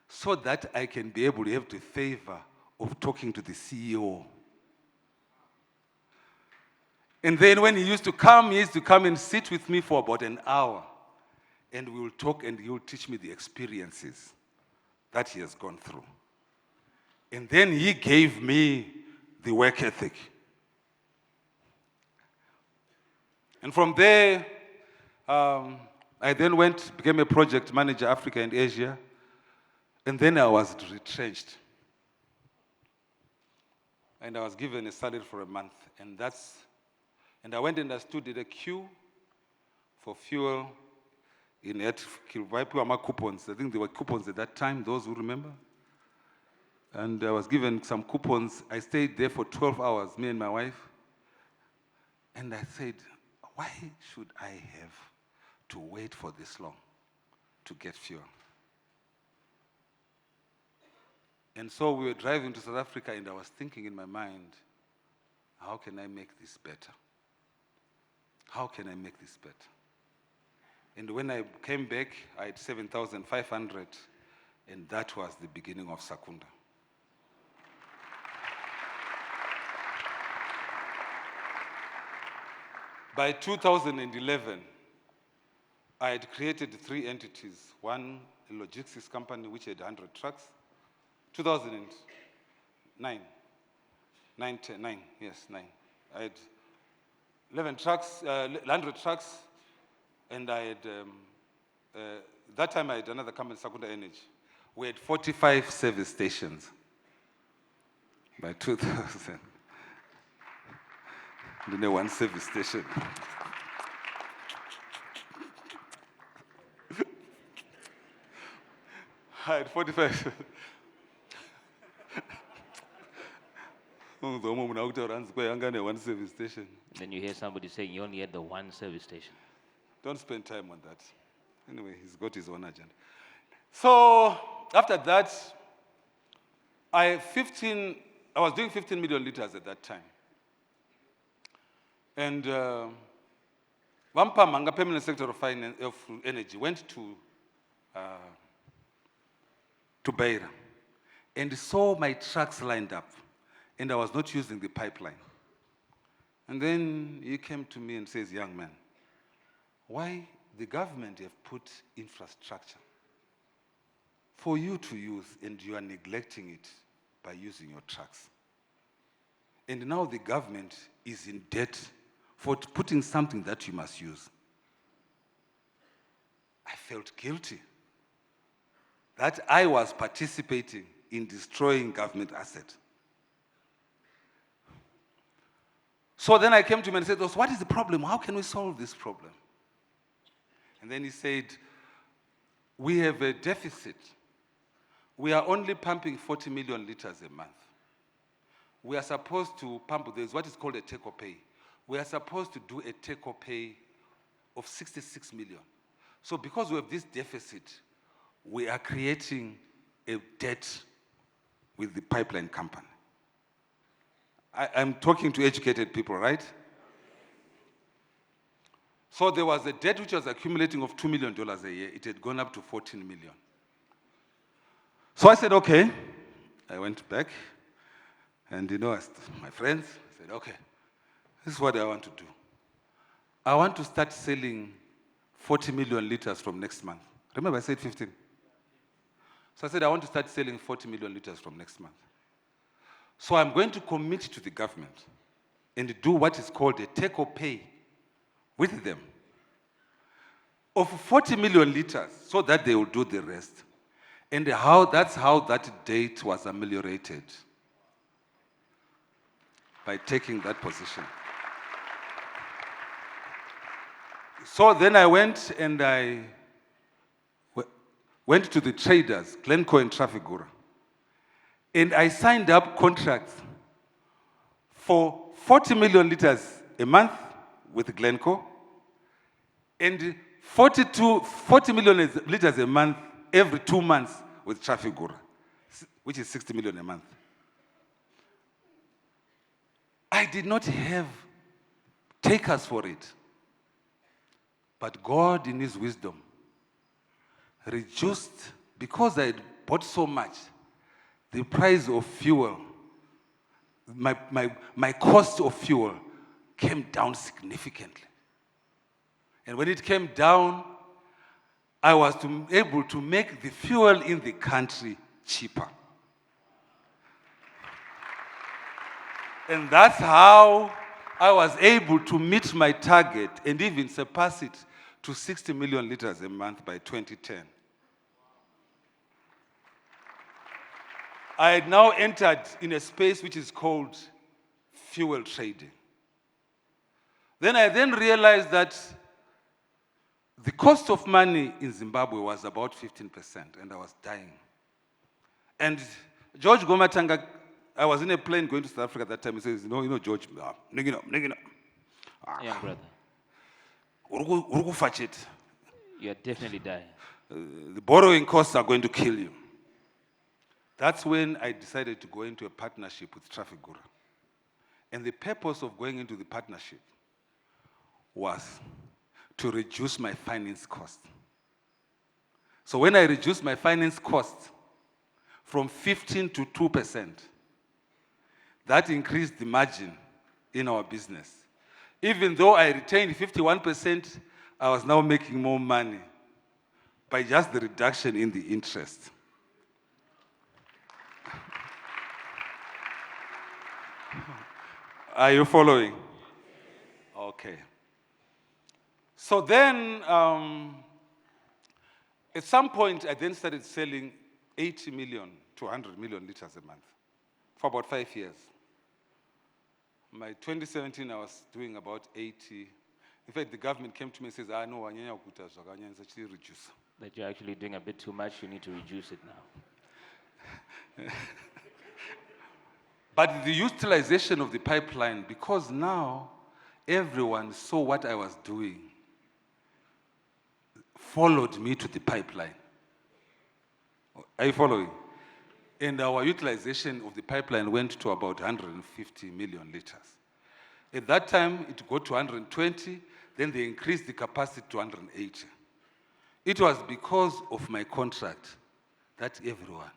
Speaker 3: so that I can be able to have the favor of talking to the CEO. And then when he used to come and sit with me for about an hour. And we will talk and he will teach me the experiences that he has gone through. And then he gave me the work ethic. And from there, I then became a project manager, Africa and Asia. And then I was retrenched. And I was given a salary for a month. And I went and I stood in a queue for fuel in coupons. I think there were coupons at that time, those who remember. And I was given some coupons. I stayed there for 12 hours, me and my wife. And I said, why should I have to wait for this long to get fuel? And so we were driving to South Africa and I was thinking in my mind, how can I make this better? How can I make this better? And when I came back, I had 7,500, and that was the beginning of Sakunda. By 2011, I had created 3 entities. One, a logistics company, which had 100 trucks. 2009. 9. I had 11 trucks, 100 trucks, and I had, that time I had another company, Sakunda Energy. We had 45 service stations by 2000. Then one service station. At 45. One service station.
Speaker 4: Then you hear somebody saying you only had the one service station.
Speaker 3: Don't spend time on that. Anyway, he's got his own agenda. So after that, I was doing 15 million liters at that time. And Vampamanga, permanent sector of finance of energy, went to Beira and saw my trucks lined up, and I was not using the pipeline. And then he came to me and says, young man, why the government have put infrastructure for you to use and you are neglecting it by using your trucks? And now the government is in debt for putting something that you must use. I felt guilty that I was participating in destroying government assets. So then I came to him and said, what is the problem? How can we solve this problem? And then he said, we have a deficit. We are only pumping 40 million liters a month. We are supposed to pump, there's what is called a take-or-pay. We are supposed to do a take-or-pay of 66 million. So because we have this deficit, we are creating a debt with the pipeline company. I'm talking to educated people, right? So there was a debt which was accumulating of $2 million a year. It had gone up to 14 million. So I said, okay. I went back, and asked my friends, I said, okay, this is what I want to do. I want to start selling 40 million liters from next month. Remember I said 15? So I said, I want to start selling 40 million liters from next month. So I'm going to commit to the government and do what is called a take-or-pay with them of 40 million liters so that they will do the rest. And that's how that debt was ameliorated, by taking that position. So then I went and I went to the traders, Glencoe and Trafigura, and I signed up contracts for 40 million liters a month with Glencoe and 40 million liters a month every 2 months with Trafigura, which is 60 million a month. I did not have takers for it. But God, in His wisdom, reduced, because I had bought so much, the price of fuel, my cost of fuel came down significantly. And when it came down, I was able to make the fuel in the country cheaper. And that's how I was able to meet my target and even surpass it to 60 million liters a month by 2010. I had now entered in a space which is called fuel trading. Then I realized that the cost of money in Zimbabwe was about 15%, and I was dying. And George Gomatanga, I was in a plane going to South Africa at that time. He says, George,
Speaker 4: Young brother, you're definitely dying.
Speaker 3: The borrowing costs are going to kill you. That's when I decided to go into a partnership with Trafigura. And the purpose of going into the partnership was to reduce my finance cost. So when I reduced my finance cost from 15 to 2%, that increased the margin in our business. Even though I retained 51%, I was now making more money by just the reduction in the interest. Are you following? Okay. So then, at some point, I then started selling 80 million to 100 million liters a month for about 5 years. My 2017, I was doing about 80. In fact, the government came to me and says, no, actually reduce.
Speaker 4: That you're actually doing a bit too much, you need to reduce it now.
Speaker 3: But the utilization of the pipeline, because now everyone saw what I was doing, followed me to the pipeline. Are you following? And our utilization of the pipeline went to about 150 million liters. At that time, it got to 120, then they increased the capacity to 180. It was because of my contract that everyone,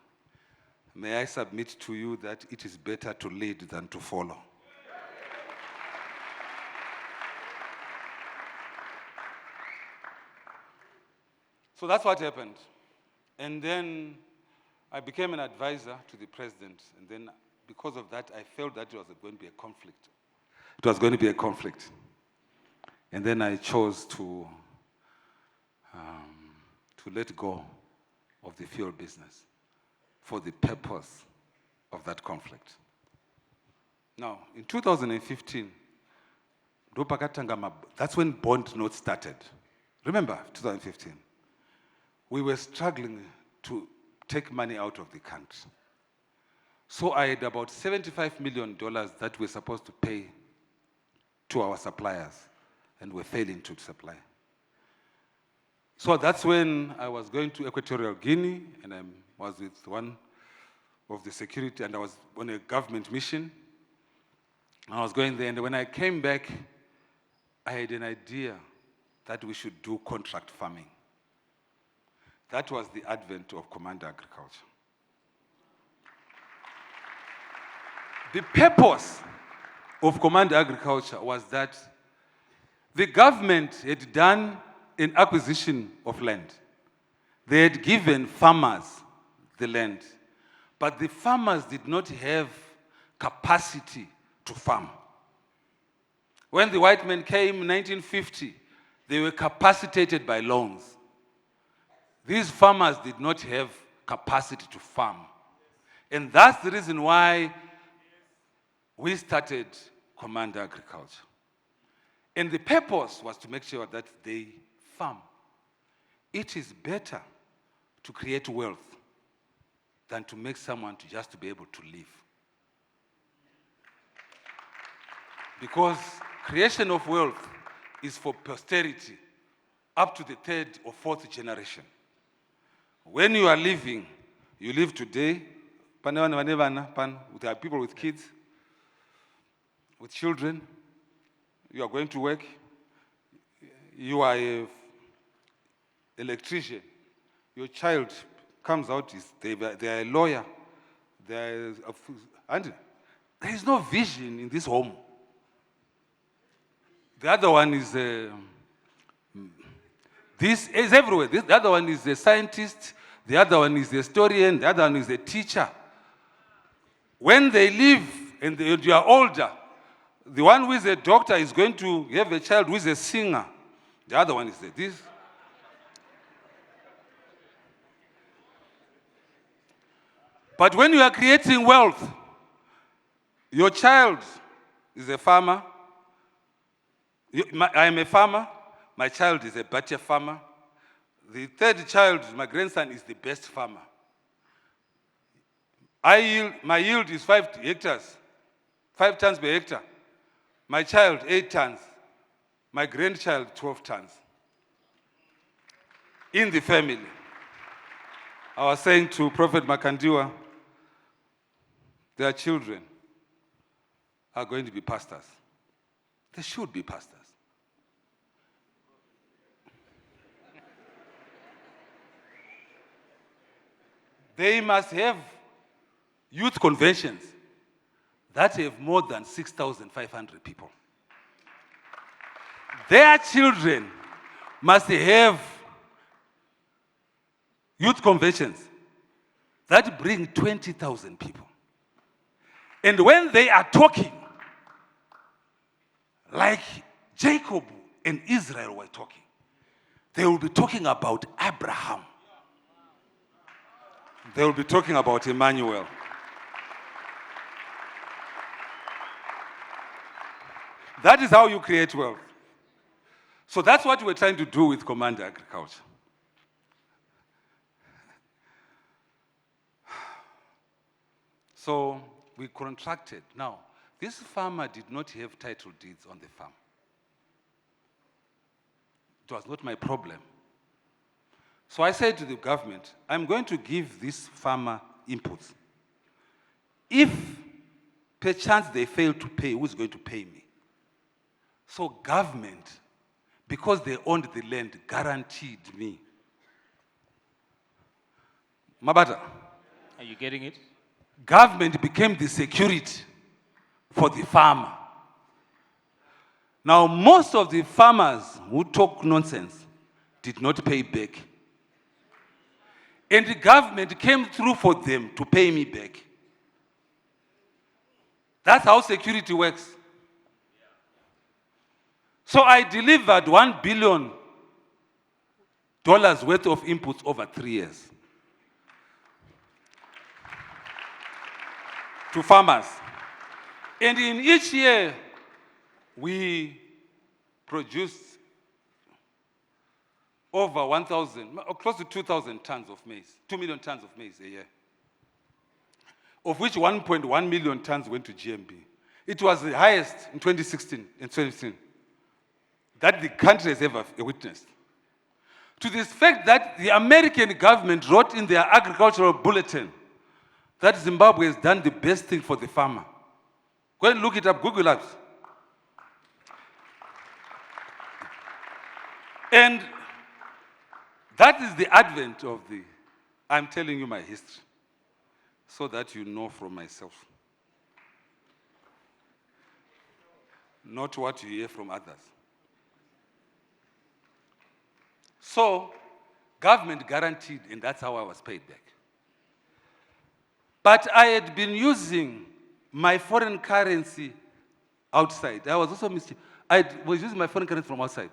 Speaker 3: may I submit to you that it is better to lead than to follow. So that's what happened. And then I became an advisor to the president. And then because of that, I felt that it was going to be a conflict. It was going to be a conflict. And then I chose to let go of the fuel business for the purpose of that conflict. Now, in 2015, that's when bond notes started. Remember, 2015. We were struggling to take money out of the country. So I had about $75 million that we're supposed to pay to our suppliers, and we're failing to supply. So that's when I was going to Equatorial Guinea, and I was with one of the security, and I was on a government mission. I was going there, and when I came back, I had an idea that we should do contract farming. That was the advent of command agriculture. The purpose of command agriculture was that the government had done an acquisition of land. They had given farmers the land, but the farmers did not have capacity to farm. When the white men came in 1950, they were capacitated by loans. These farmers did not have capacity to farm. And that's the reason why we started command agriculture. And the purpose was to make sure that they farm. It is better to create wealth than to make someone to just to be able to live. Because creation of wealth is for posterity up to the third or fourth generation. When you are living, you live today. There are people with kids, with children. You are going to work. You are an electrician. Your child comes out, they are a lawyer. And there is no vision in this home. The other one is, this is everywhere. The other one is a scientist. The other one is a historian. The other one is a teacher. When they leave and you are older, the one who is a doctor is going to have a child who is a singer. The other one is this. But when you are creating wealth, your child is a farmer. I am a farmer. My child is a better farmer. The third child, my grandson, is the best farmer. My yield is 5 hectares, 5 tons per hectare. My child, 8 tons. My grandchild, 12 tons. In the family. I was saying to Prophet Makandiwa, their children are going to be pastors. They should be pastors. They must have youth conventions that have more than 6,500 people. Their children must have youth conventions that bring 20,000 people. And when they are talking, like Jacob and Israel were talking, they will be talking about Abraham. They will be talking about Emmanuel. That is how you create wealth. So that's what we're trying to do with command agriculture. So we contracted. Now, this farmer did not have title deeds on the farm. It was not my problem. So I said to the government, I'm going to give this farmer inputs. If perchance they fail to pay, who's going to pay me? So government, because they owned the land, guaranteed me. Mabata,
Speaker 4: Are you getting it?
Speaker 3: government became the security for the farmer. Now, most of the farmers who talk nonsense did not pay back. And the government came through for them to pay me back. That's how security works. So I delivered $1 billion worth of inputs over 3 years to farmers. And in each year, we produced over 1,000, close to 2,000 tons of maize, 2 million tons of maize a year, of which 1.1 million tons went to GMB. It was the highest in 2016 and 2017 that the country has ever witnessed. To this fact that the American government wrote in their agricultural bulletin that Zimbabwe has done the best thing for the farmer. Go and look it up, Google it. And that is the advent of the, I'm telling you my history, so that you know from myself. Not what you hear from others. So, government guaranteed, and that's how I was paid back. But I had been using my foreign currency outside. I was also I was using my foreign currency from outside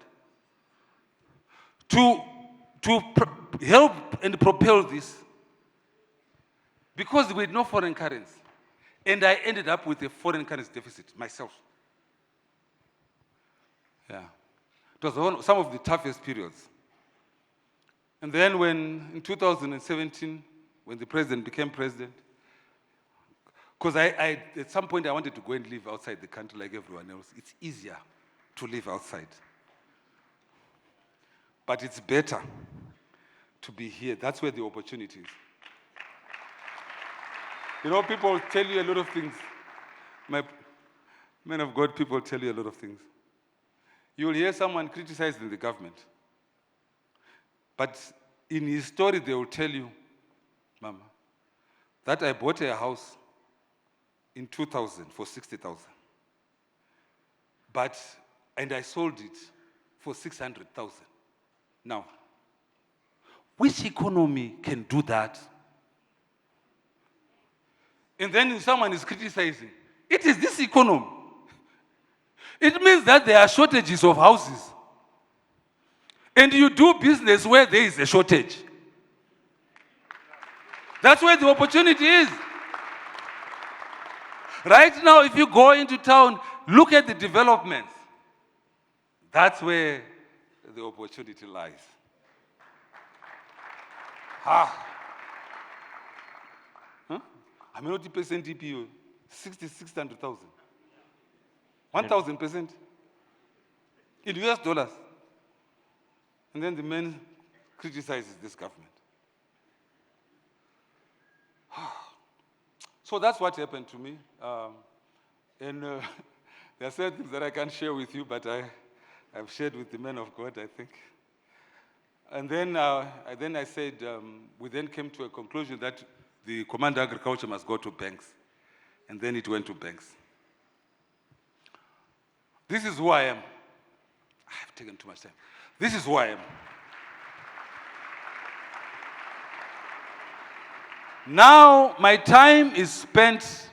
Speaker 3: to help and propel this, because we had no foreign currency. And I ended up with a foreign currency deficit myself. Yeah. It was some of the toughest periods. And then in 2017, when the president became president, because at some point I wanted to go and live outside the country like everyone else. It's easier to live outside. But it's better to be here. That's where the opportunity is. You know, people tell you a lot of things. My men of God, people tell you a lot of things. You'll hear someone criticizing the government. But in his story, they will tell you, Mama, that I bought a house in 2000 for 60,000. And I sold it for 600,000. Now, which economy can do that? And then someone is criticizing. It is this economy. It means that there are shortages of houses. And you do business where there is a shortage. That's where the opportunity is. Right now, if you go into town, look at the developments. That's where the opportunity lies. How many percent DPO? 600,000. 1,000% in US dollars. And then the man criticizes this government. So that's what happened to me. There are certain things that I can't share with you, but I've shared with the men of God, I think. And then I said, we then came to a conclusion that the Command Agriculture must go to banks. And then it went to banks. This is who I am. I have taken too much time. This is who I am. Now, my time is spent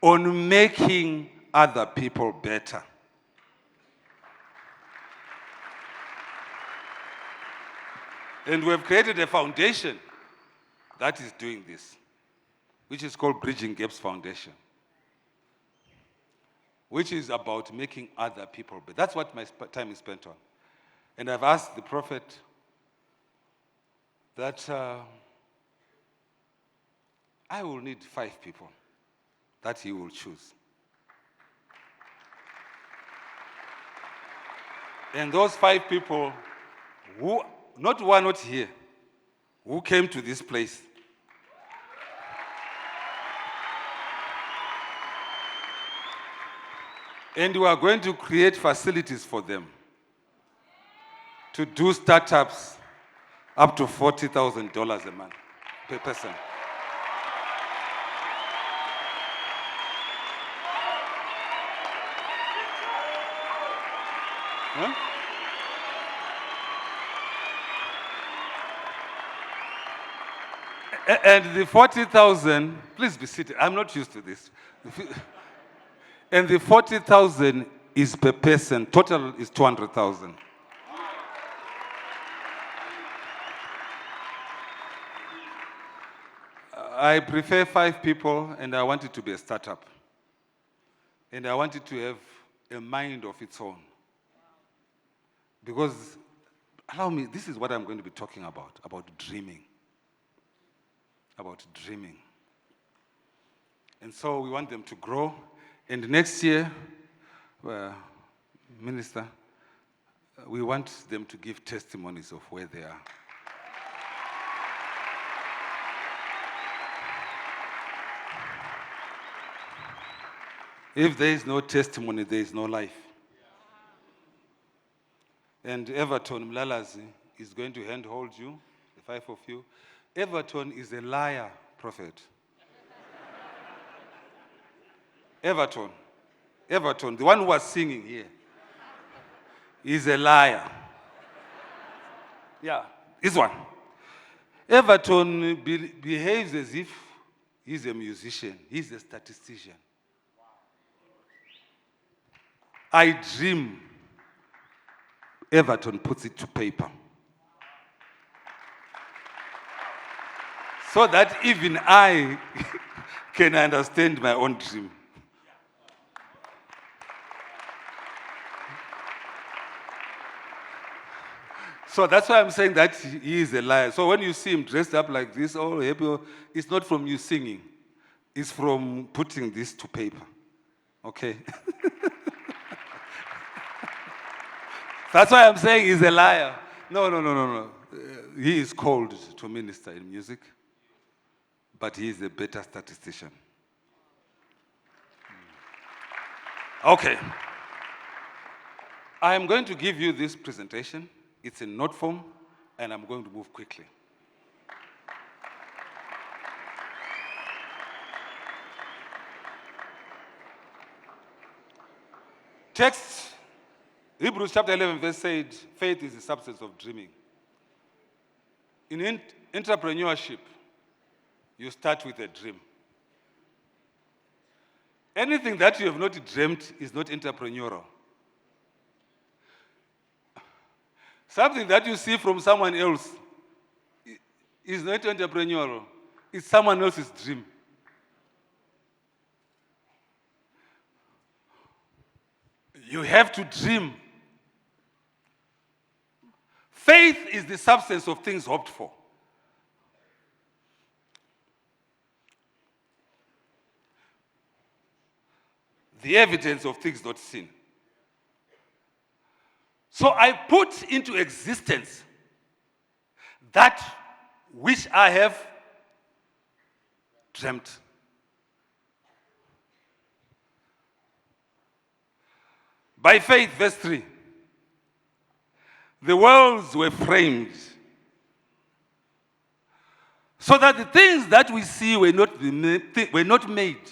Speaker 3: on making other people better. And we have created a foundation that is doing this, which is called Bridging Gaps Foundation, which is about making other people better. That's what my time is spent on. And I've asked the prophet that I will need 5 people that he will choose. And those 5 people, who, not one, not here, who came to this place. And we are going to create facilities for them to do startups up to $40,000 a month per person. Huh? And the 40,000, please be seated. I'm not used to this. And the 40,000 is per person. Total is 200,000. I prefer 5 people, and I want it to be a startup. And I want it to have a mind of its own. Because, allow me, this is what I'm going to be talking about dreaming. About dreaming. And so we want them to grow. And next year, Minister, we want them to give testimonies of where they are. If there is no testimony, there is no life. And Everton Mlalazi is going to handhold you, the 5 of you. Everton is a liar, prophet. Everton, the one who was singing here, is a liar. Yeah, this one. Everton behaves as if he's a musician, he's a statistician. I dream. Everton puts it to paper. So that even I can understand my own dream. So that's why I'm saying that he is a liar. So when you see him dressed up like this, all happy, it's not from you singing. It's from putting this to paper. Okay? That's why I'm saying he's a liar. No. He is called to minister in music, but he is a better statistician. Okay. I am going to give you this presentation. It's in note form, and I'm going to move quickly. Text, Hebrews chapter 11, verse 8, faith is the substance of dreaming. In entrepreneurship, you start with a dream. Anything that you have not dreamt is not entrepreneurial. Something that you see from someone else is not entrepreneurial. It's someone else's dream. You have to dream. Faith is the substance of things hoped for. The evidence of things not seen. So I put into existence that which I have dreamt. By faith, verse 3, the worlds were framed so that the things that we see were not made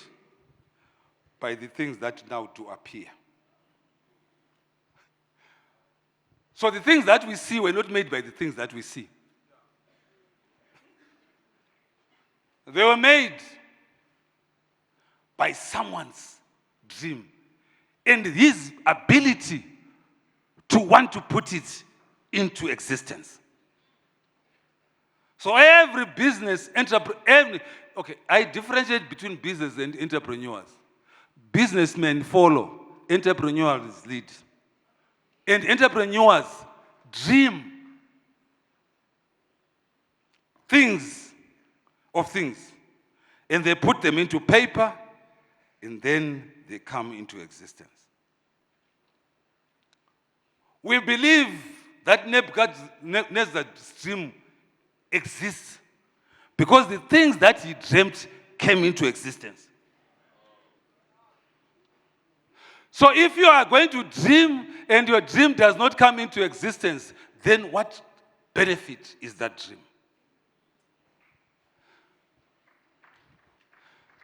Speaker 3: by the things that now do appear. So the things that we see were not made by the things that we see. They were made by someone's dream and his ability to want to put it into existence. So every business, I differentiate between business and entrepreneurs. Businessmen follow, entrepreneurs lead. And entrepreneurs dream things. and they put them into paper, and then they come into existence. We believe that Nebuchadnezzar's dream exists because the things that he dreamt came into existence. So if you are going to dream and your dream does not come into existence, then what benefit is that dream?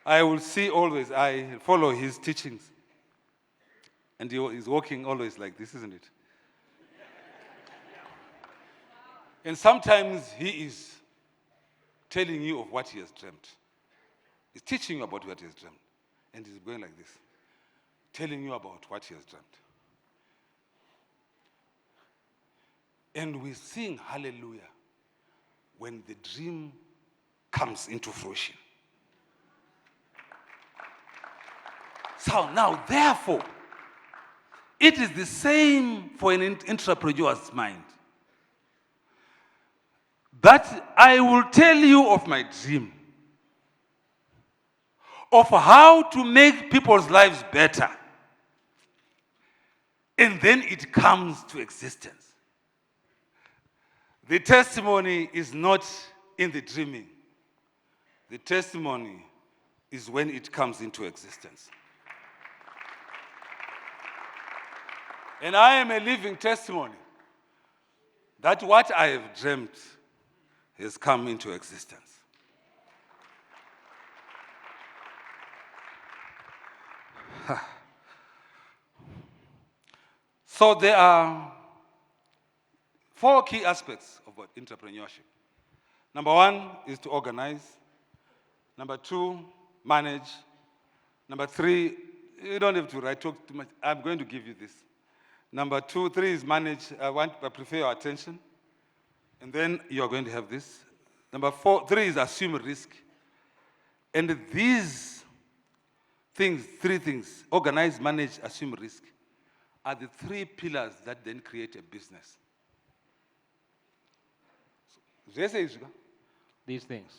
Speaker 3: I will see always, I follow his teachings. And he's walking always like this, isn't it? And sometimes he is telling you of what he has dreamt. He's teaching you about what he has dreamt. And he's going like this, telling you about what he has dreamt. And we sing hallelujah when the dream comes into fruition. So now, therefore, it is the same for an entrepreneur's mind. That I will tell you of my dream, of how to make people's lives better. And then it comes to existence. The testimony is not in the dreaming. The testimony is when it comes into existence. And I am a living testimony that what I have dreamt has come into existence. So there are 4 key aspects of entrepreneurship. Number 1 is to organize. Number 2, manage. Number 3, you don't have to talk too much. I'm going to give you this. Number 2, 3 is manage. I prefer your attention. And then you're going to have this. Number 3 is assume risk. And these things, 3 things, organize, manage, assume risk, are the 3 pillars that then create a business.
Speaker 4: These things.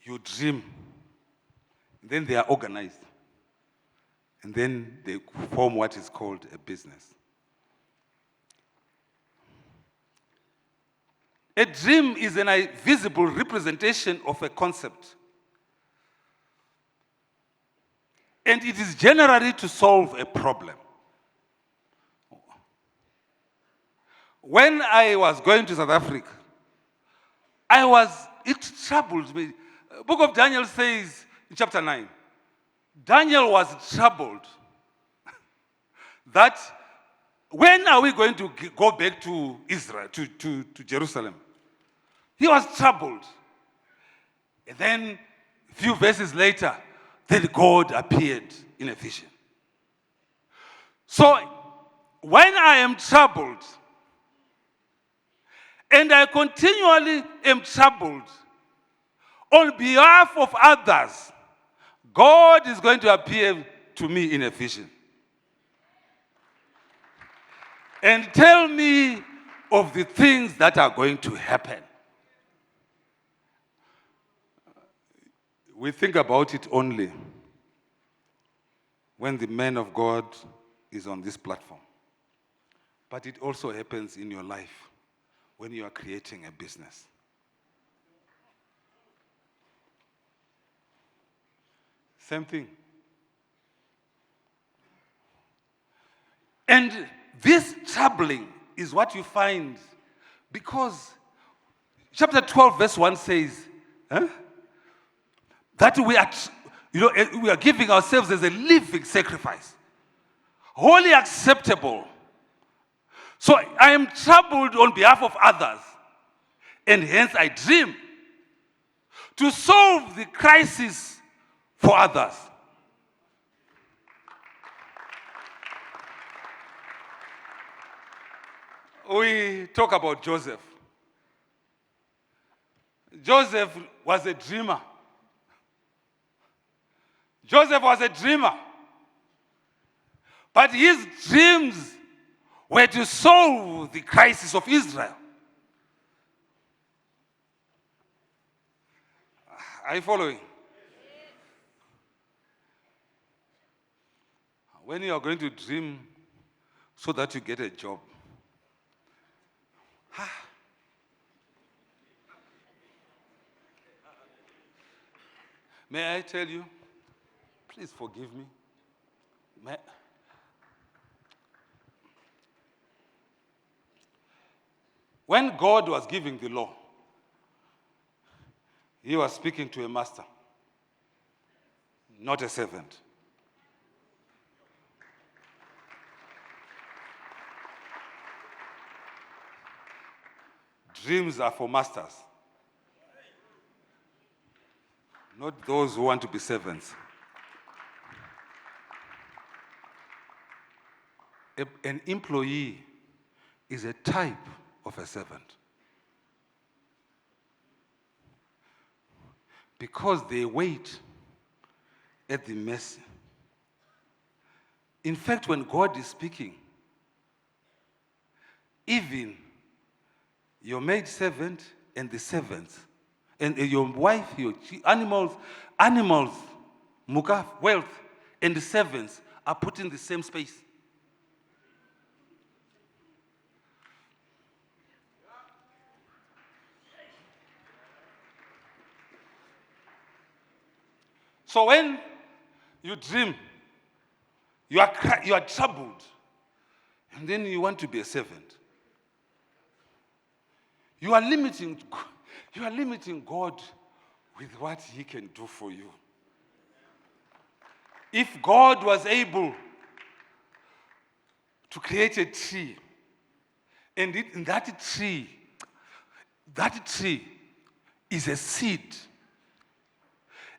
Speaker 3: You dream, then they are organized, and then they form what is called a business. A dream is a visible representation of a concept. And it is generally to solve a problem. When I was going to South Africa, it troubled me. Book of Daniel says in chapter 9, Daniel was troubled that when are we going to go back to Israel, to Jerusalem? He was troubled. And then a few verses later, then God appeared in a vision. So when I am troubled, and I continually am troubled on behalf of others, God is going to appear to me in a vision and tell me of the things that are going to happen. We think about it only when the man of God is on this platform. But it also happens in your life when you are creating a business. Same thing. And this troubling is what you find because chapter 12 verse 1 says, that we are giving ourselves as a living sacrifice, wholly acceptable. So I am troubled on behalf of others, and hence I dream to solve the crisis for others. We talk about Joseph. Joseph was a dreamer. Joseph was a dreamer. But his dreams were to solve the crisis of Israel. Are you following? when you are going to dream so that you get a job, may I tell you, please forgive me. When God was giving the law, he was speaking to a master, not a servant. Dreams are for masters, not those who want to be servants. An employee is a type of a servant because they wait at the mercy. In fact, when God is speaking, even your maid servant and the servants, and your wife, your animals, mukaf, wealth, and the servants are put in the same space. So when you dream, you are troubled, and then you want to be a servant. You are limiting God with what he can do for you. If God was able to create a tree, and in that tree is a seed,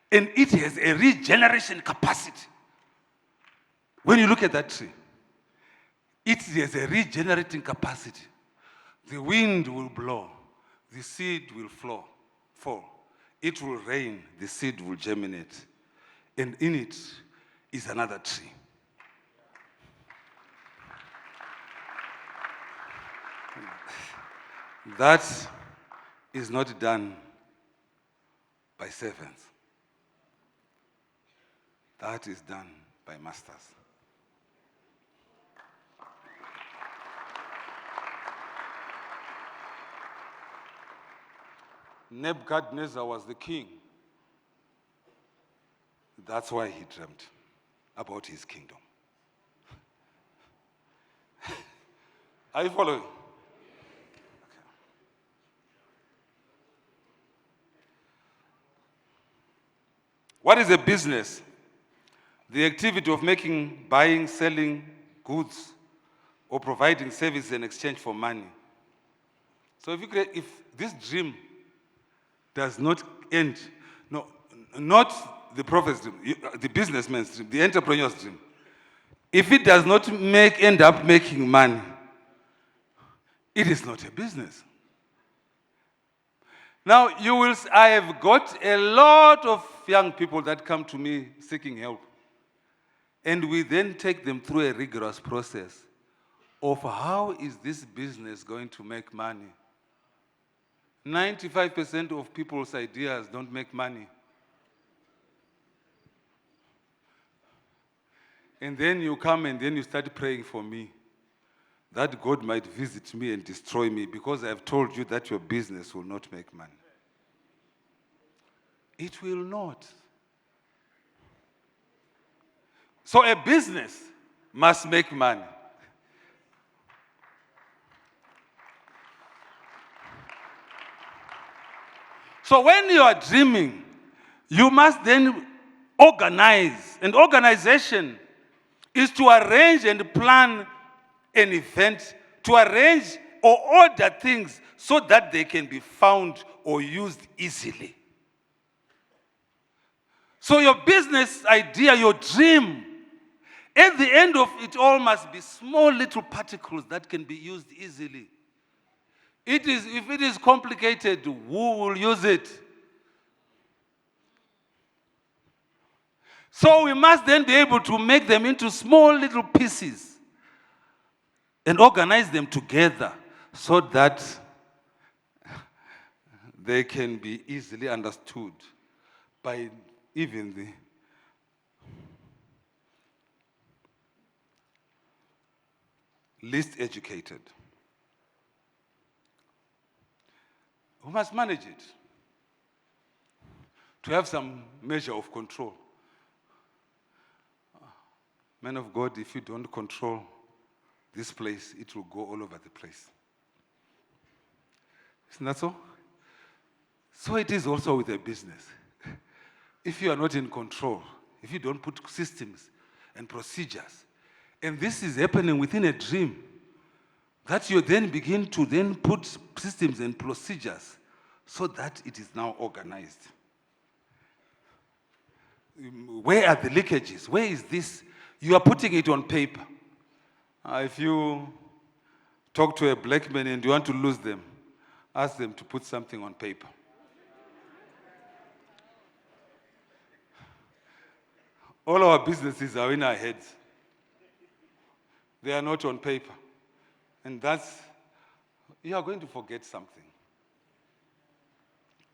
Speaker 3: and it has a regeneration capacity. When you look at that tree, it has a regenerating capacity. The wind will blow, the seed will fall. It will rain, the seed will germinate. And in it is another tree. That is not done by servants. That is done by masters. Nebuchadnezzar was the king. That's why he dreamt about his kingdom. Are you following? Okay. What is a business? The activity of making, buying, selling goods, or providing service in exchange for money. So if this dream does not end, no, not the prophet's dream, the businessman's dream, the entrepreneur's dream. If it does not end up making money, it is not a business. Now, I have got a lot of young people that come to me seeking help. And we then take them through a rigorous process of how is this business going to make money. 95% of people's ideas don't make money. And then you come and then you start praying for me that God might visit me and destroy me because I have told you that your business will not make money. It will not. So a business must make money. So when you are dreaming, you must then organize. And organization is to arrange and plan an event, to arrange or order things so that they can be found or used easily. So your business idea, your dream, at the end of it all must be small little particles that can be used easily. If it is complicated, who will use it? So we must then be able to make them into small little pieces and organize them together so that they can be easily understood by even least educated. We must manage it to have some measure of control. Man of God, if you don't control this place, it will go all over the place. Isn't that so? So it is also with a business. If you are not in control, if you don't put systems and procedures, and this is happening within a dream, that you then begin to then put systems and procedures so that it is now organized. Where are the leakages? Where is this? You are putting it on paper. If you talk to a black man and you want to lose them, ask them to put something on paper. All our businesses are in our heads. They are not on paper. And that's, you are going to forget something.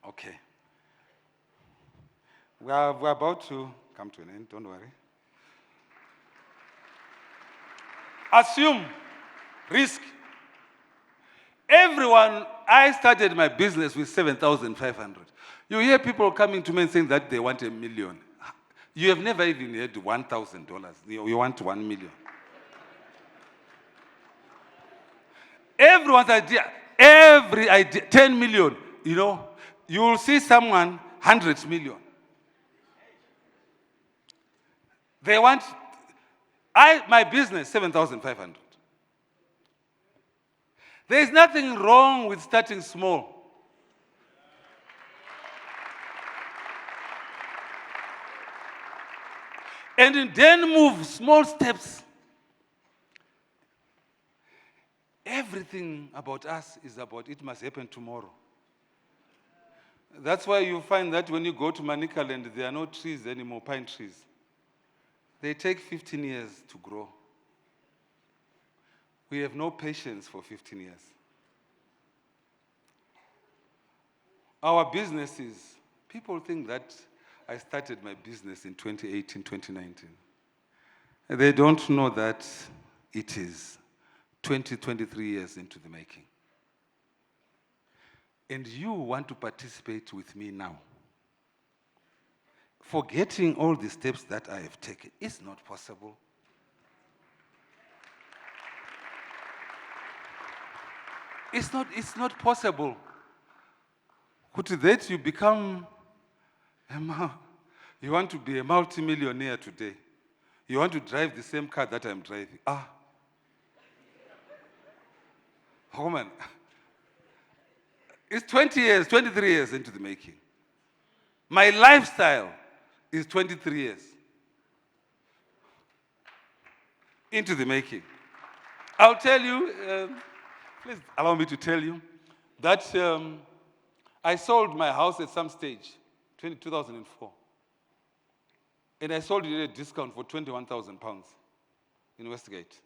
Speaker 3: Okay. We're about to come to an end, don't worry. Assume risk. Everyone, I started my business with 7,500. You hear people coming to me and saying that they want $1 million. You have never even had $1,000. You want 1 million. Everyone's idea, every idea, 10 million, you know, you will see someone 100 million. They want, my business, 7,500. There is nothing wrong with starting small. And then move small steps. Everything about us is about it must happen tomorrow. That's why you find that when you go to Manicaland, there are no trees anymore, pine trees. They take 15 years to grow. We have no patience for 15 years. Our businesses, people think that I started my business in 2018, 2019. They don't know that it is 23 years into the making. And you want to participate with me now. Forgetting all the steps that I have taken is not possible. It's not possible. That you become you want to be a multimillionaire today. You want to drive the same car that I'm driving. Woman, it's 20 years, 23 years into the making. My lifestyle is 23 years into the making. I'll tell you, please allow me to tell you, that I sold my house at some stage, 2004. And I sold it at a discount for £21,000 in Westgate.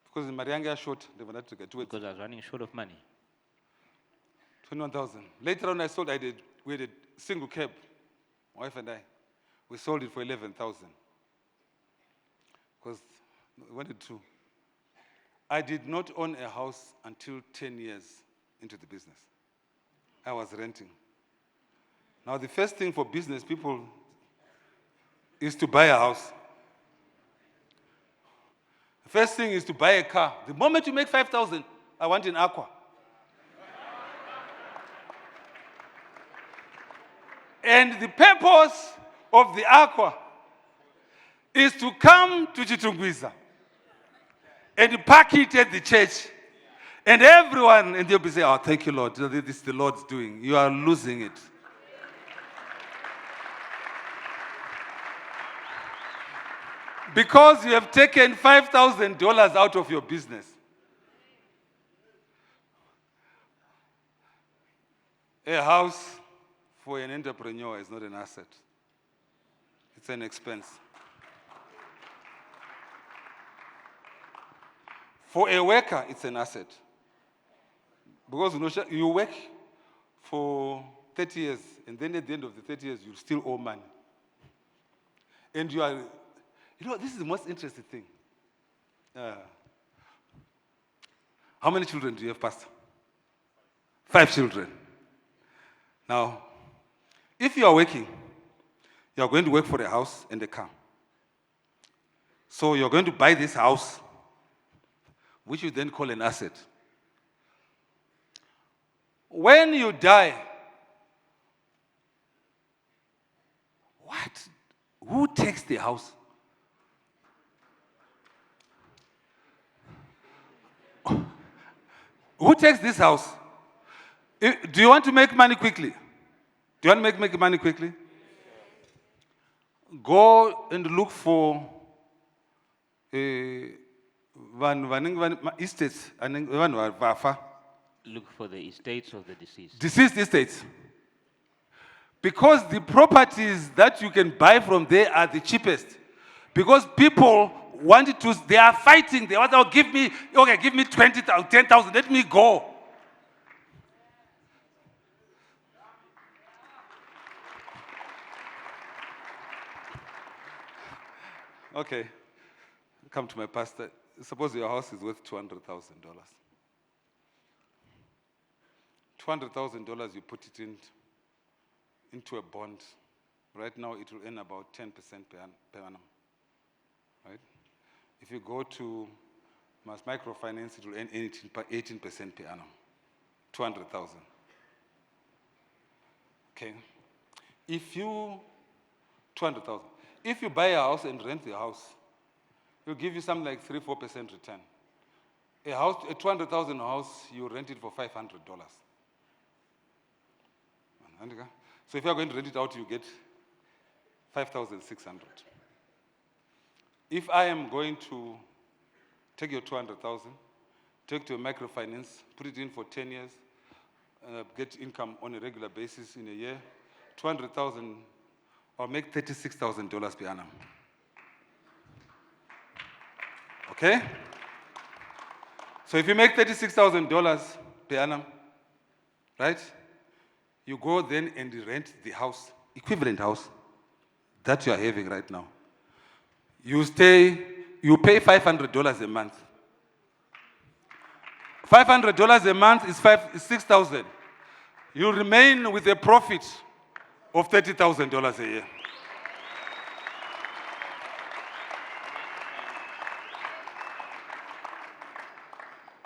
Speaker 3: Because in Marianga short, they wanted to get to it.
Speaker 4: Because I was running short of money.
Speaker 3: 21,000. Later on, we had a single cab, my wife and I. We sold it for 11,000. Because we wanted to. I did not own a house until 10 years into the business. I was renting. Now, the first thing for business people is to buy a house. The first thing is to buy a car. The moment you make 5,000, I want an Aqua. And the purpose of the Aqua is to come to Chitungwiza and park it at the church. And everyone, and they'll be saying, oh, thank you, Lord. This is the Lord's doing. You are losing it. Because you have taken $5,000 out of your business. A house for an entrepreneur is not an asset. It's an expense. For a worker, it's an asset. Because you work for 30 years, and then at the end of the 30 years, you still owe money. And you are, this is the most interesting thing. How many children do you have, Pastor? 5 children. Now, if you are working, you are going to work for a house and a car. So you're going to buy this house, which you then call an asset. When you die, what? Who takes the house? Who takes this house? Do you want to make money quickly? Do you want to make money quickly? Go and look for estates.
Speaker 4: Look for the estates of the deceased.
Speaker 3: Deceased estates. Because the properties that you can buy from there are the cheapest. Because people wanted to, they are fighting. They want to give me 20,000, 10,000, let me go. Okay, come to my pastor. Suppose your house is worth $200,000. $200,000, you put it into a bond. Right now, it will earn about 10% per annum. Right? If you go to mass microfinance, it will earn 18% per annum. 200,000. Okay. 200,000. If you buy a house and rent the house, it'll give you something like 3-4% return. A $200,000 house, you rent it for $500. So if you're going to rent it out, you get 5,600. If I am going to take your 200,000, take to a microfinance, put it in for 10 years, get income on a regular basis in a year, 200,000, or make $36,000 per annum. Okay? So if you make $36,000 per annum, right? You go then and rent the house, equivalent house that you are having right now. You pay $500 a month. $500 a month is $6,000. You remain with a profit of $30,000 a year.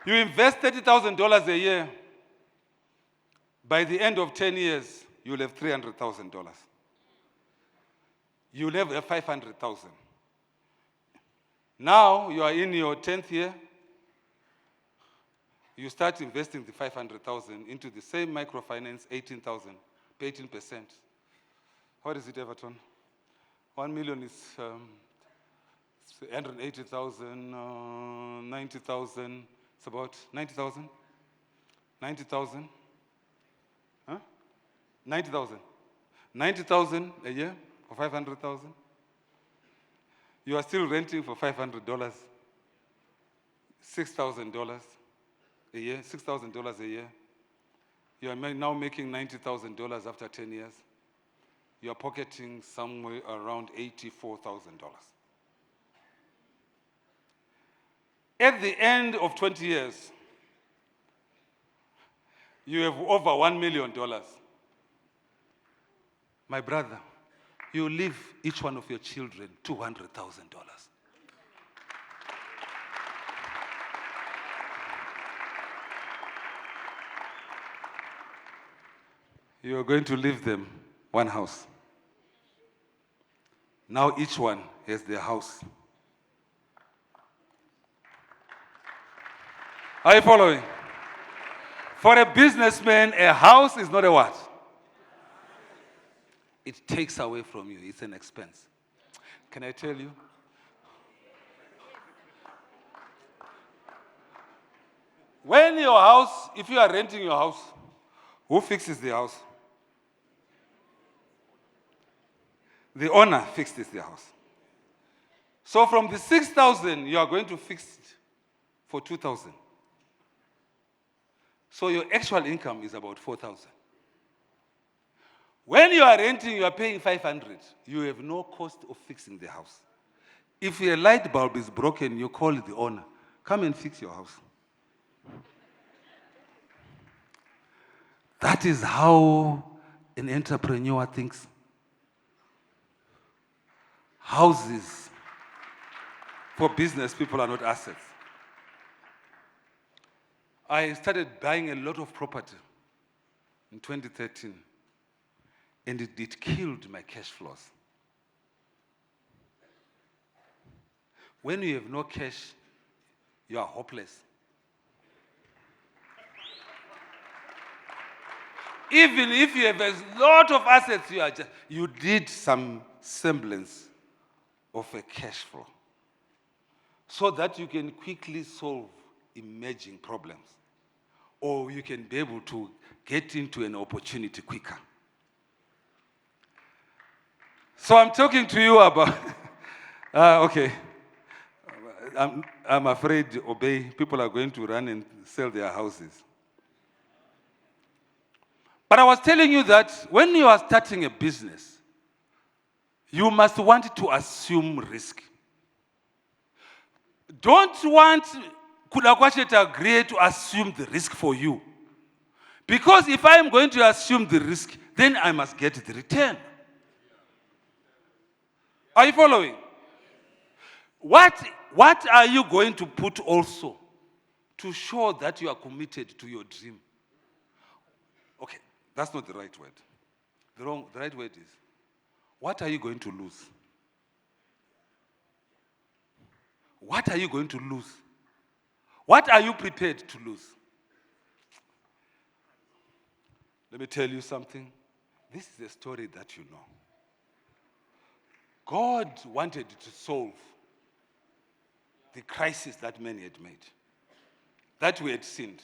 Speaker 3: You invest $30,000 a year. By the end of 10 years, you'll have $300,000. You'll have $500,000. Now you are in your 10th year. You start investing the $500,000 into the same microfinance, 18,000, pay 18%. What is it, Everton? 1 million is 180,000, 90,000. It's about 90,000. 90,000. Huh? 90,000. 90,000 a year for 500,000. You are still renting for $500. $6,000 a year. $6,000 a year. You are now making $90,000 after 10 years. You are pocketing somewhere around $84,000. At the end of 20 years, you have over $1 million. My brother, you leave each one of your children $200,000. You are going to leave them one house. Now each one has their house. Are you following? For a businessman, a house is not a what? It takes away from you. It's an expense. Can I tell you? When your house, if you are renting your house, who fixes the house? The owner fixes the house. So from the 6,000, you are going to fix it for 2,000. So your actual income is about 4,000. When you are renting, you are paying 500. You have no cost of fixing the house. If a light bulb is broken, you call the owner. Come and fix your house. That is how an entrepreneur thinks. Houses for business people are not assets. I started buying a lot of property in 2013, and it killed my cash flows. When you have no cash, you are hopeless. Even if you have a lot of assets, you need some semblance of a cash flow so that you can quickly solve emerging problems, or you can be able to get into an opportunity quicker. So I'm talking to you about, okay, I'm afraid, Obey, people are going to run and sell their houses. But I was telling you that when you are starting a business, you must want to assume risk. Don't want Kudakwashe Tagwirei to assume the risk for you. Because if I am going to assume the risk, then I must get the return. Are you following? What are you going to put also to show that you are committed to your dream? Okay, that's not the right word. The right word is, what are you going to lose? What are you going to lose? What are you prepared to lose? Let me tell you something. This is a story that you know. God wanted to solve the crisis that many had made, that we had sinned.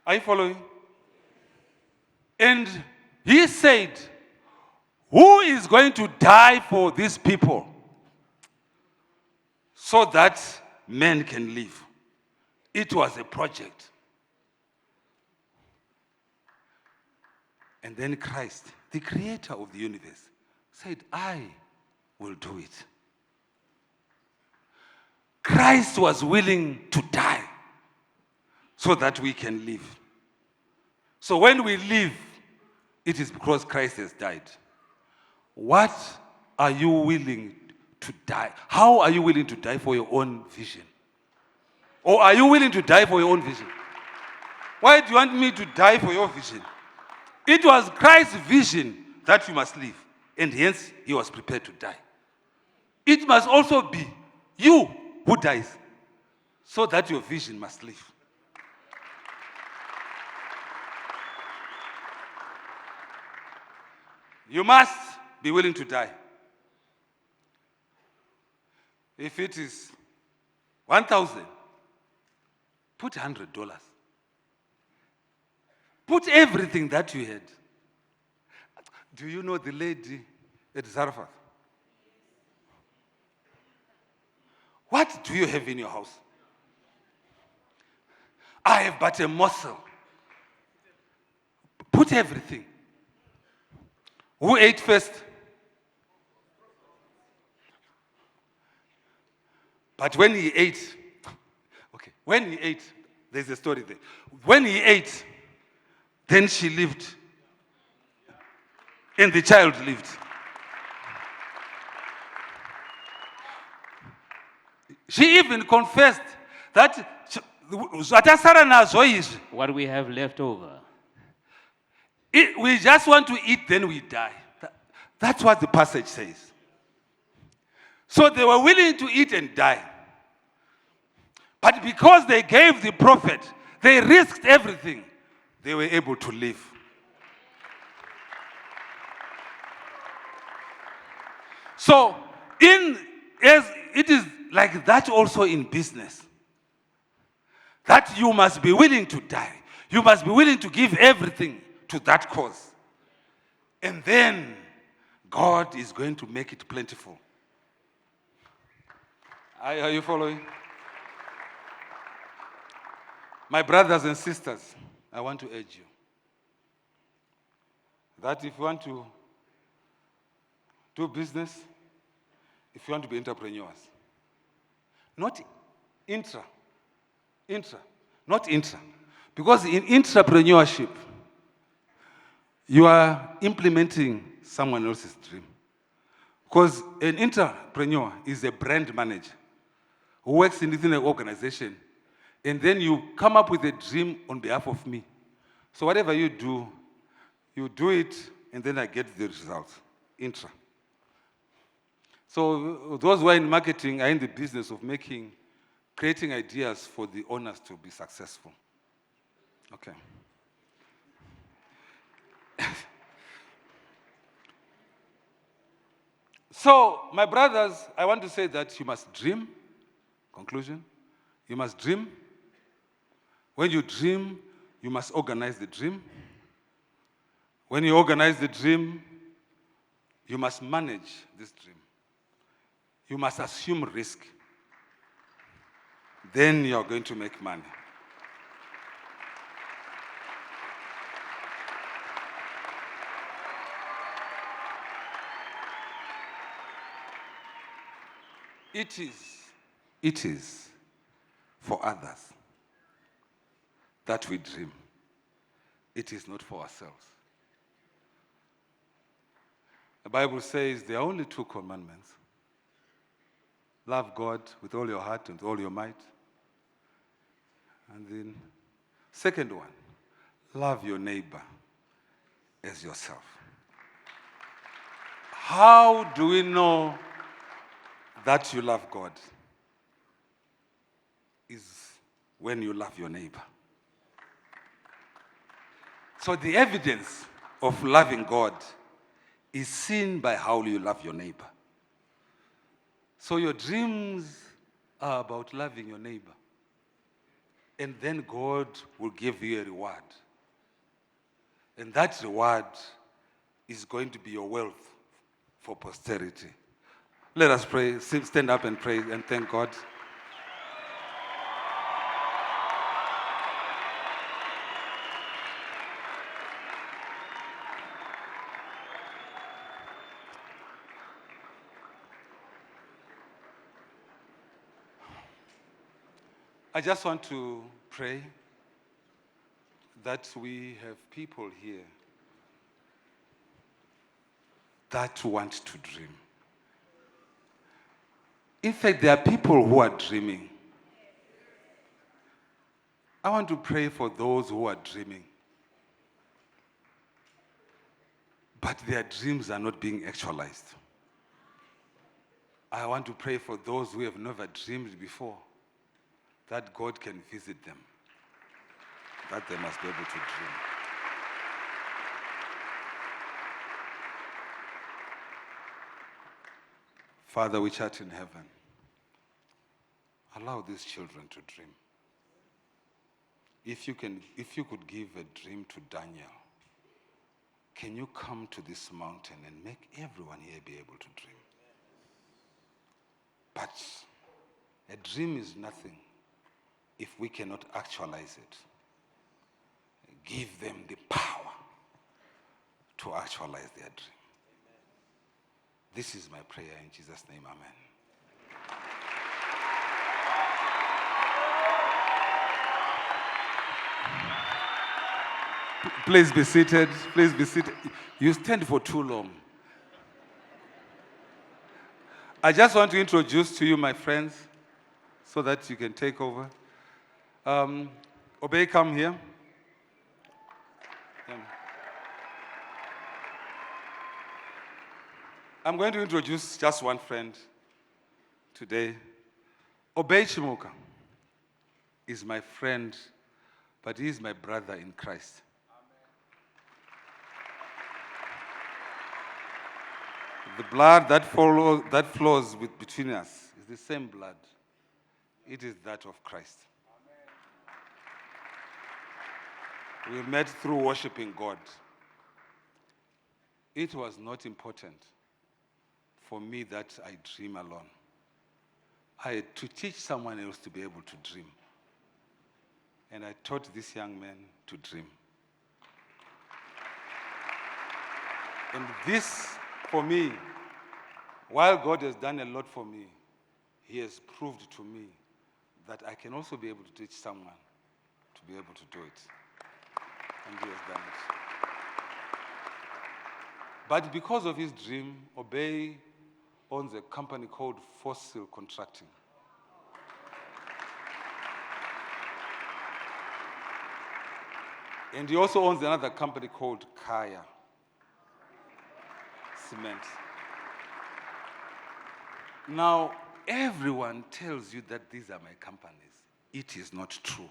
Speaker 3: Are you following? And he said, who is going to die for these people so that men can live? It was a project. And then Christ, the creator of the universe, said, I will do it. Christ was willing to die so that we can live. So when we live, it is because Christ has died. What are you willing to die? How are you willing to die for your own vision? Or are you willing to die for your own vision? Why do you want me to die for your vision? It was Christ's vision that you must live, and hence he was prepared to die. It must also be you who dies, so that your vision must live. You must be willing to die. If it is 1,000, put $100. Put everything that you had. Do you know the lady at Zarephath? What do you have in your house? I have but a morsel. Put everything. Who ate first? But when he ate, there's a story there. When he ate, then she lived. And the child lived. She even confessed that
Speaker 4: What we have left over.
Speaker 3: We just want to eat, then we die. That's what the passage says. So they were willing to eat and die. But because they gave the prophet, they risked everything, they were able to live. So, as it is like that also in business, that you must be willing to die. You must be willing to give everything to that cause. And then God is going to make it plentiful. Are you following? My brothers and sisters, I want to urge you that if you want to do business, if you want to be entrepreneurs. Not intra, not intra. Because in entrepreneurship, you are implementing someone else's dream. Because an entrepreneur is a brand manager who works within an organization, and then you come up with a dream on behalf of me. So whatever you do it, and then I get the results. Intra. So those who are in marketing are in the business of creating ideas for the owners to be successful. Okay. So, my brothers, I want to say that you must dream. Conclusion. You must dream. When you dream, you must organize the dream. When you organize the dream, you must manage this dream. You must assume risk. Then you are going to make money. It is for others that we dream. It is not for ourselves. The Bible says there are only 2 commandments. Love God with all your heart and all your might. And then, second one, love your neighbor as yourself. How do we know that you love God? Is when you love your neighbor. So the evidence of loving God is seen by how you love your neighbor. So your dreams are about loving your neighbor. And then God will give you a reward. And that reward is going to be your wealth for posterity. Let us pray. Stand up and pray and thank God. I just want to pray that we have people here that want to dream. In fact, there are people who are dreaming. I want to pray for those who are dreaming, but their dreams are not being actualized. I want to pray for those who have never dreamed before, that God can visit them, that they must be able to dream. Father, which art in heaven, allow these children to dream. If you could give a dream to Daniel, can you come to this mountain and make everyone here be able to dream? But a dream is nothing if we cannot actualize it. Give them the power to actualize their dream. This is my prayer in Jesus' name, amen. Please be seated. Please be seated. You stand for too long. I just want to introduce to you my friends so that you can take over. Obey, come here. I'm going to introduce just one friend today. Obey Chimuka is my friend, but he is my brother in Christ. The blood that flows between us is the same blood. It is that of Christ. We met through worshiping God. It was not important for me that I dream alone. I had to teach someone else to be able to dream. And I taught this young man to dream. And this, for me, while God has done a lot for me, He has proved to me that I can also be able to teach someone to be able to do it. And He has done it. But because of his dream, Obey owns a company called Fossil Contracting. And he also owns another company called Kaya Cement. Now, everyone tells you that these are my companies. It is not true.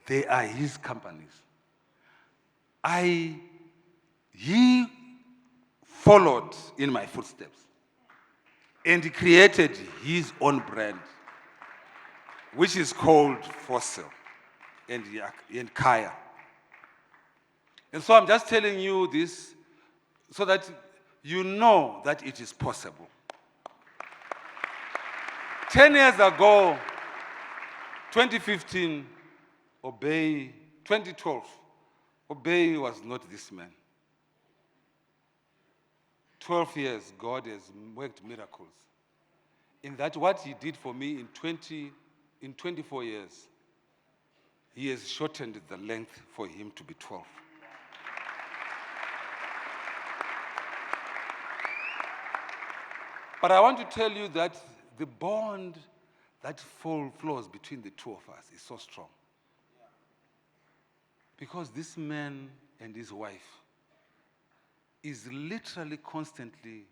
Speaker 3: They are his companies. He followed in my footsteps and he created his own brand, which is called Fossil and Kaya. And so I'm just telling you this so that you know that it is possible. 10 years ago, 2015, 2012, Obey was not this man. 12 years, God has worked miracles. In that, what he did for me in 24 years, he has shortened the length for him to be 12. But I want to tell you that the bond that flows between the two of us is so strong. Because this man and his wife is literally constantly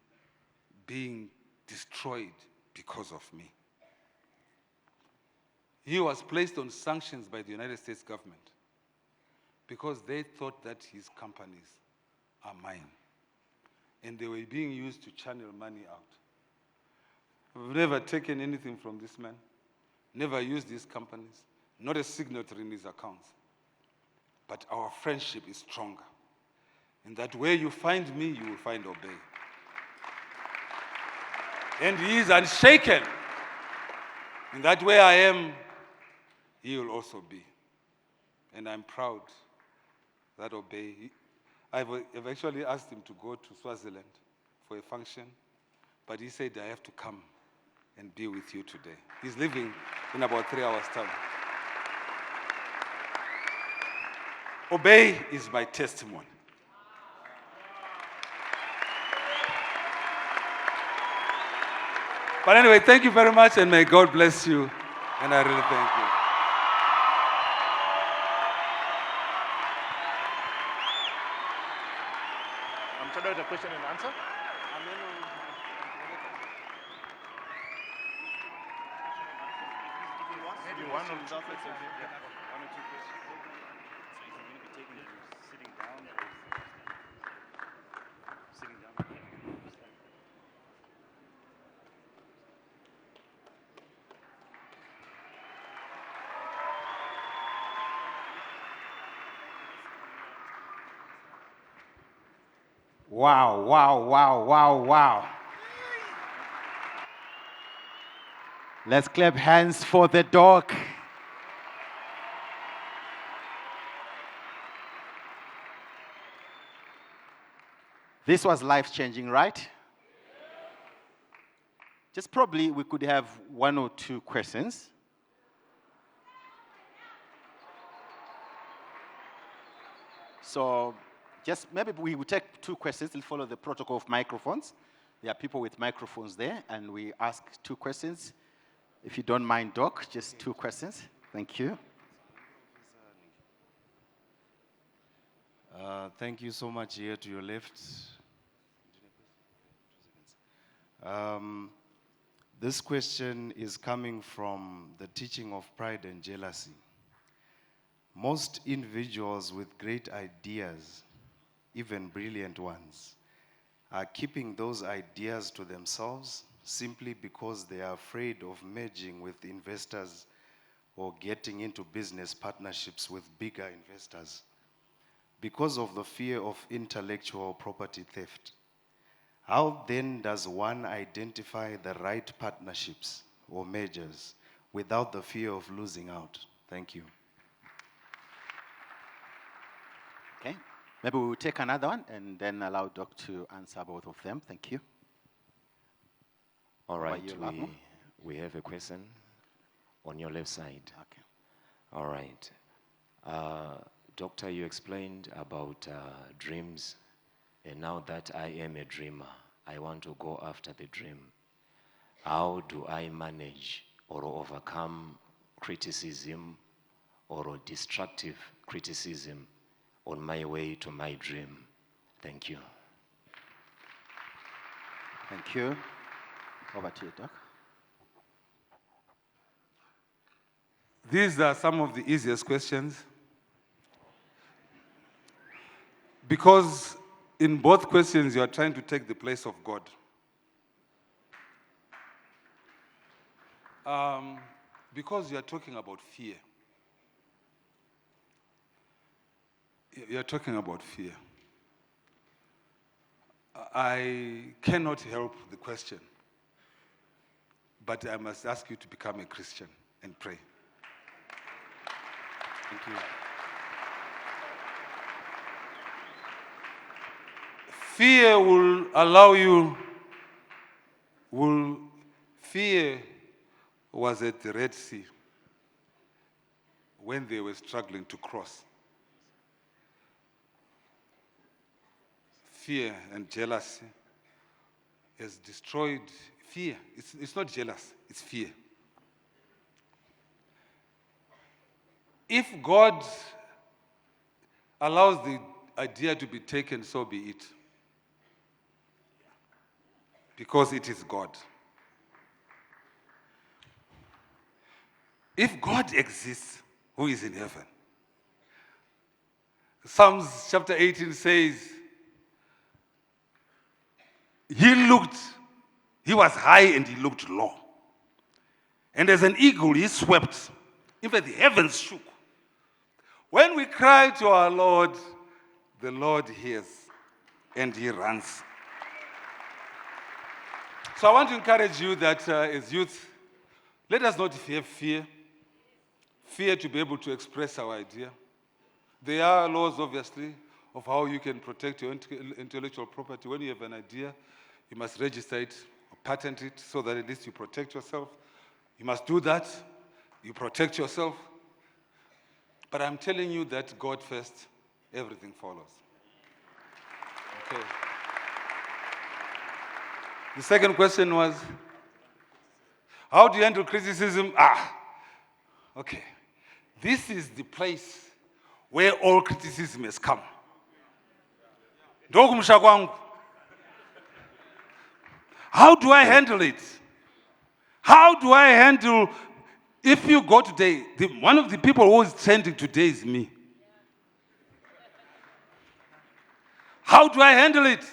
Speaker 3: being destroyed because of me. He was placed on sanctions by the United States government because they thought that his companies are mine. And they were being used to channel money out. We've never taken anything from this man, never used his companies, not a signatory in his accounts. But our friendship is stronger. In that where you find me, you will find Obey. And he is unshaken. In that where I am, he will also be. And I'm proud that Obey. I've actually asked him to go to Swaziland for a function, but he said, I have to come and be with you today. He's leaving in about 3 hours' time. Obey is my testimony. But anyway, thank you very much, and may God bless you. And I really thank you.
Speaker 2: Consider the question and answer. Maybe one or two questions. Yeah, one or two questions. So he's going to be taking it sitting down or sitting down.
Speaker 1: Wow, wow, wow, wow, wow. Let's clap hands for the dog. This was life-changing, right? Just probably we could have one or two questions. So just maybe we will take two questions. We'll follow the protocol of microphones. There are people with microphones there, and we ask two questions. If you don't mind, Doc, just two questions. Thank you.
Speaker 5: Thank you so much. Here to your left. This question is coming from the teaching of pride and jealousy. Most individuals with great ideas, even brilliant ones, are keeping those ideas to themselves simply because they are afraid of merging with investors or getting into business partnerships with bigger investors because of the fear of intellectual property theft. How then does one identify the right partnerships or mergers without the fear of losing out? Thank you.
Speaker 1: Okay. Maybe we will take another one and then allow Doc to answer both of them. Thank you.
Speaker 6: All
Speaker 1: Over
Speaker 6: right,
Speaker 1: you, Lamo.
Speaker 6: we have a question on your left side.
Speaker 1: Okay.
Speaker 6: All right. Doctor, you explained about dreams, and now that I am a dreamer, I want to go after the dream. How do I manage or overcome criticism or destructive criticism on my way to my dream? Thank you.
Speaker 1: Thank you. Over to you, Doc.
Speaker 3: These are some of the easiest questions. Because in both questions, you are trying to take the place of God. Because you are talking about fear. You are talking about fear. I cannot help the question, but I must ask you to become a Christian and pray.
Speaker 5: Thank you.
Speaker 3: Fear will allow you, fear was at the Red Sea when they were struggling to cross. Fear and jealousy has destroyed fear. It's not jealous, it's fear. If God allows the idea to be taken, so be it. Because it is God. If God exists, who is in heaven? Psalms chapter 18 says, he was high and he looked low. And as an eagle, he swept. In fact, the heavens shook. When we cry to our Lord, the Lord hears and he runs. So I want to encourage you that as youth, let us not have fear. Fear to be able to express our idea. There are laws, obviously, of how you can protect your intellectual property. When you have an idea, you must register it or patent it so that at least you protect yourself. You must do that. You protect yourself. But I'm telling you that God first, everything follows. Okay. The second question was, how do you handle criticism? Okay. This is the place where all criticism has come. Ndokumsha kwangu. How do I handle it? How do I handle, if you go today, one of the people who is trending today is me. How do I handle it?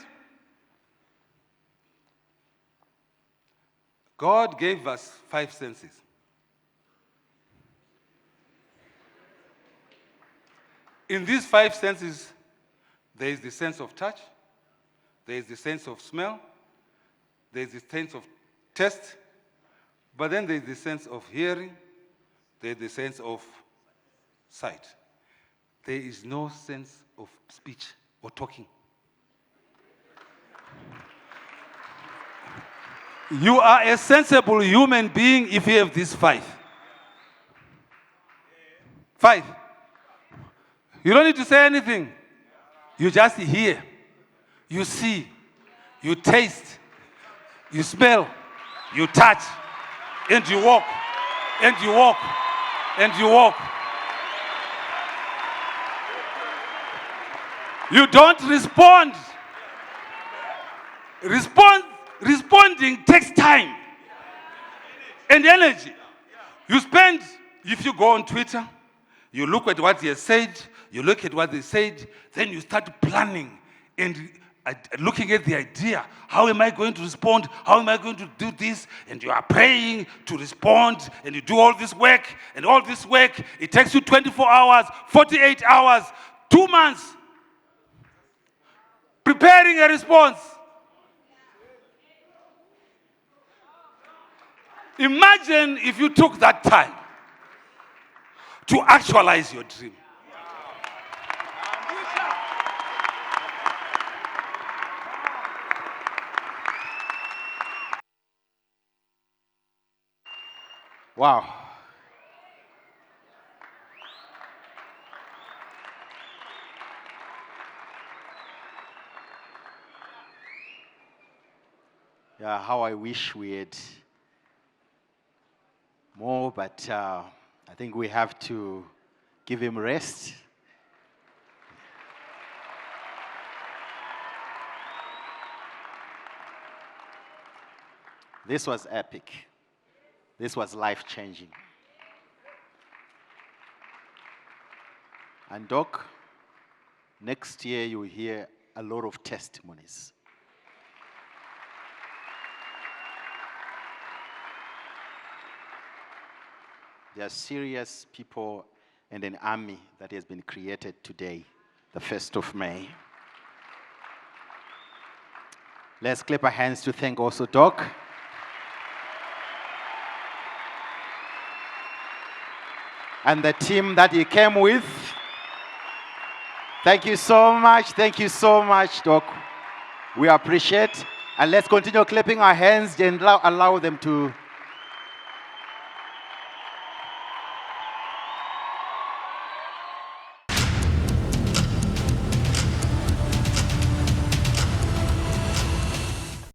Speaker 3: God gave us 5 senses. In these 5 senses, there is the sense of touch, there is the sense of smell, there is the sense of taste, but then there is the sense of hearing, there is the sense of sight. There is no sense of speech or talking. You are a sensible human being if you have these 5. 5. You don't need to say anything. You just hear, you see, you taste, you smell, you touch, and you walk, and you walk, and you walk. You don't respond. Responding takes time and energy. You spend, if you go on Twitter, you look at what he has said, you look at what they said, then you start planning and looking at the idea. How am I going to respond? How am I going to do this? And you are praying to respond, and you do all this work, and all this work, it takes you 24 hours, 48 hours, 2 months, preparing a response. Imagine if you took that time to actualize your dream.
Speaker 1: Wow. Yeah, how I wish we had more, but I think we have to give him rest. This was epic. This was life-changing. And Doc, next year you'll hear a lot of testimonies. There are serious people and an army that has been created today, the 1st of May. Let's clap our hands to thank also Doc. And the team that he came with. Thank you so much. Thank you so much, Doc. We appreciate. And let's continue clapping our hands and allow them to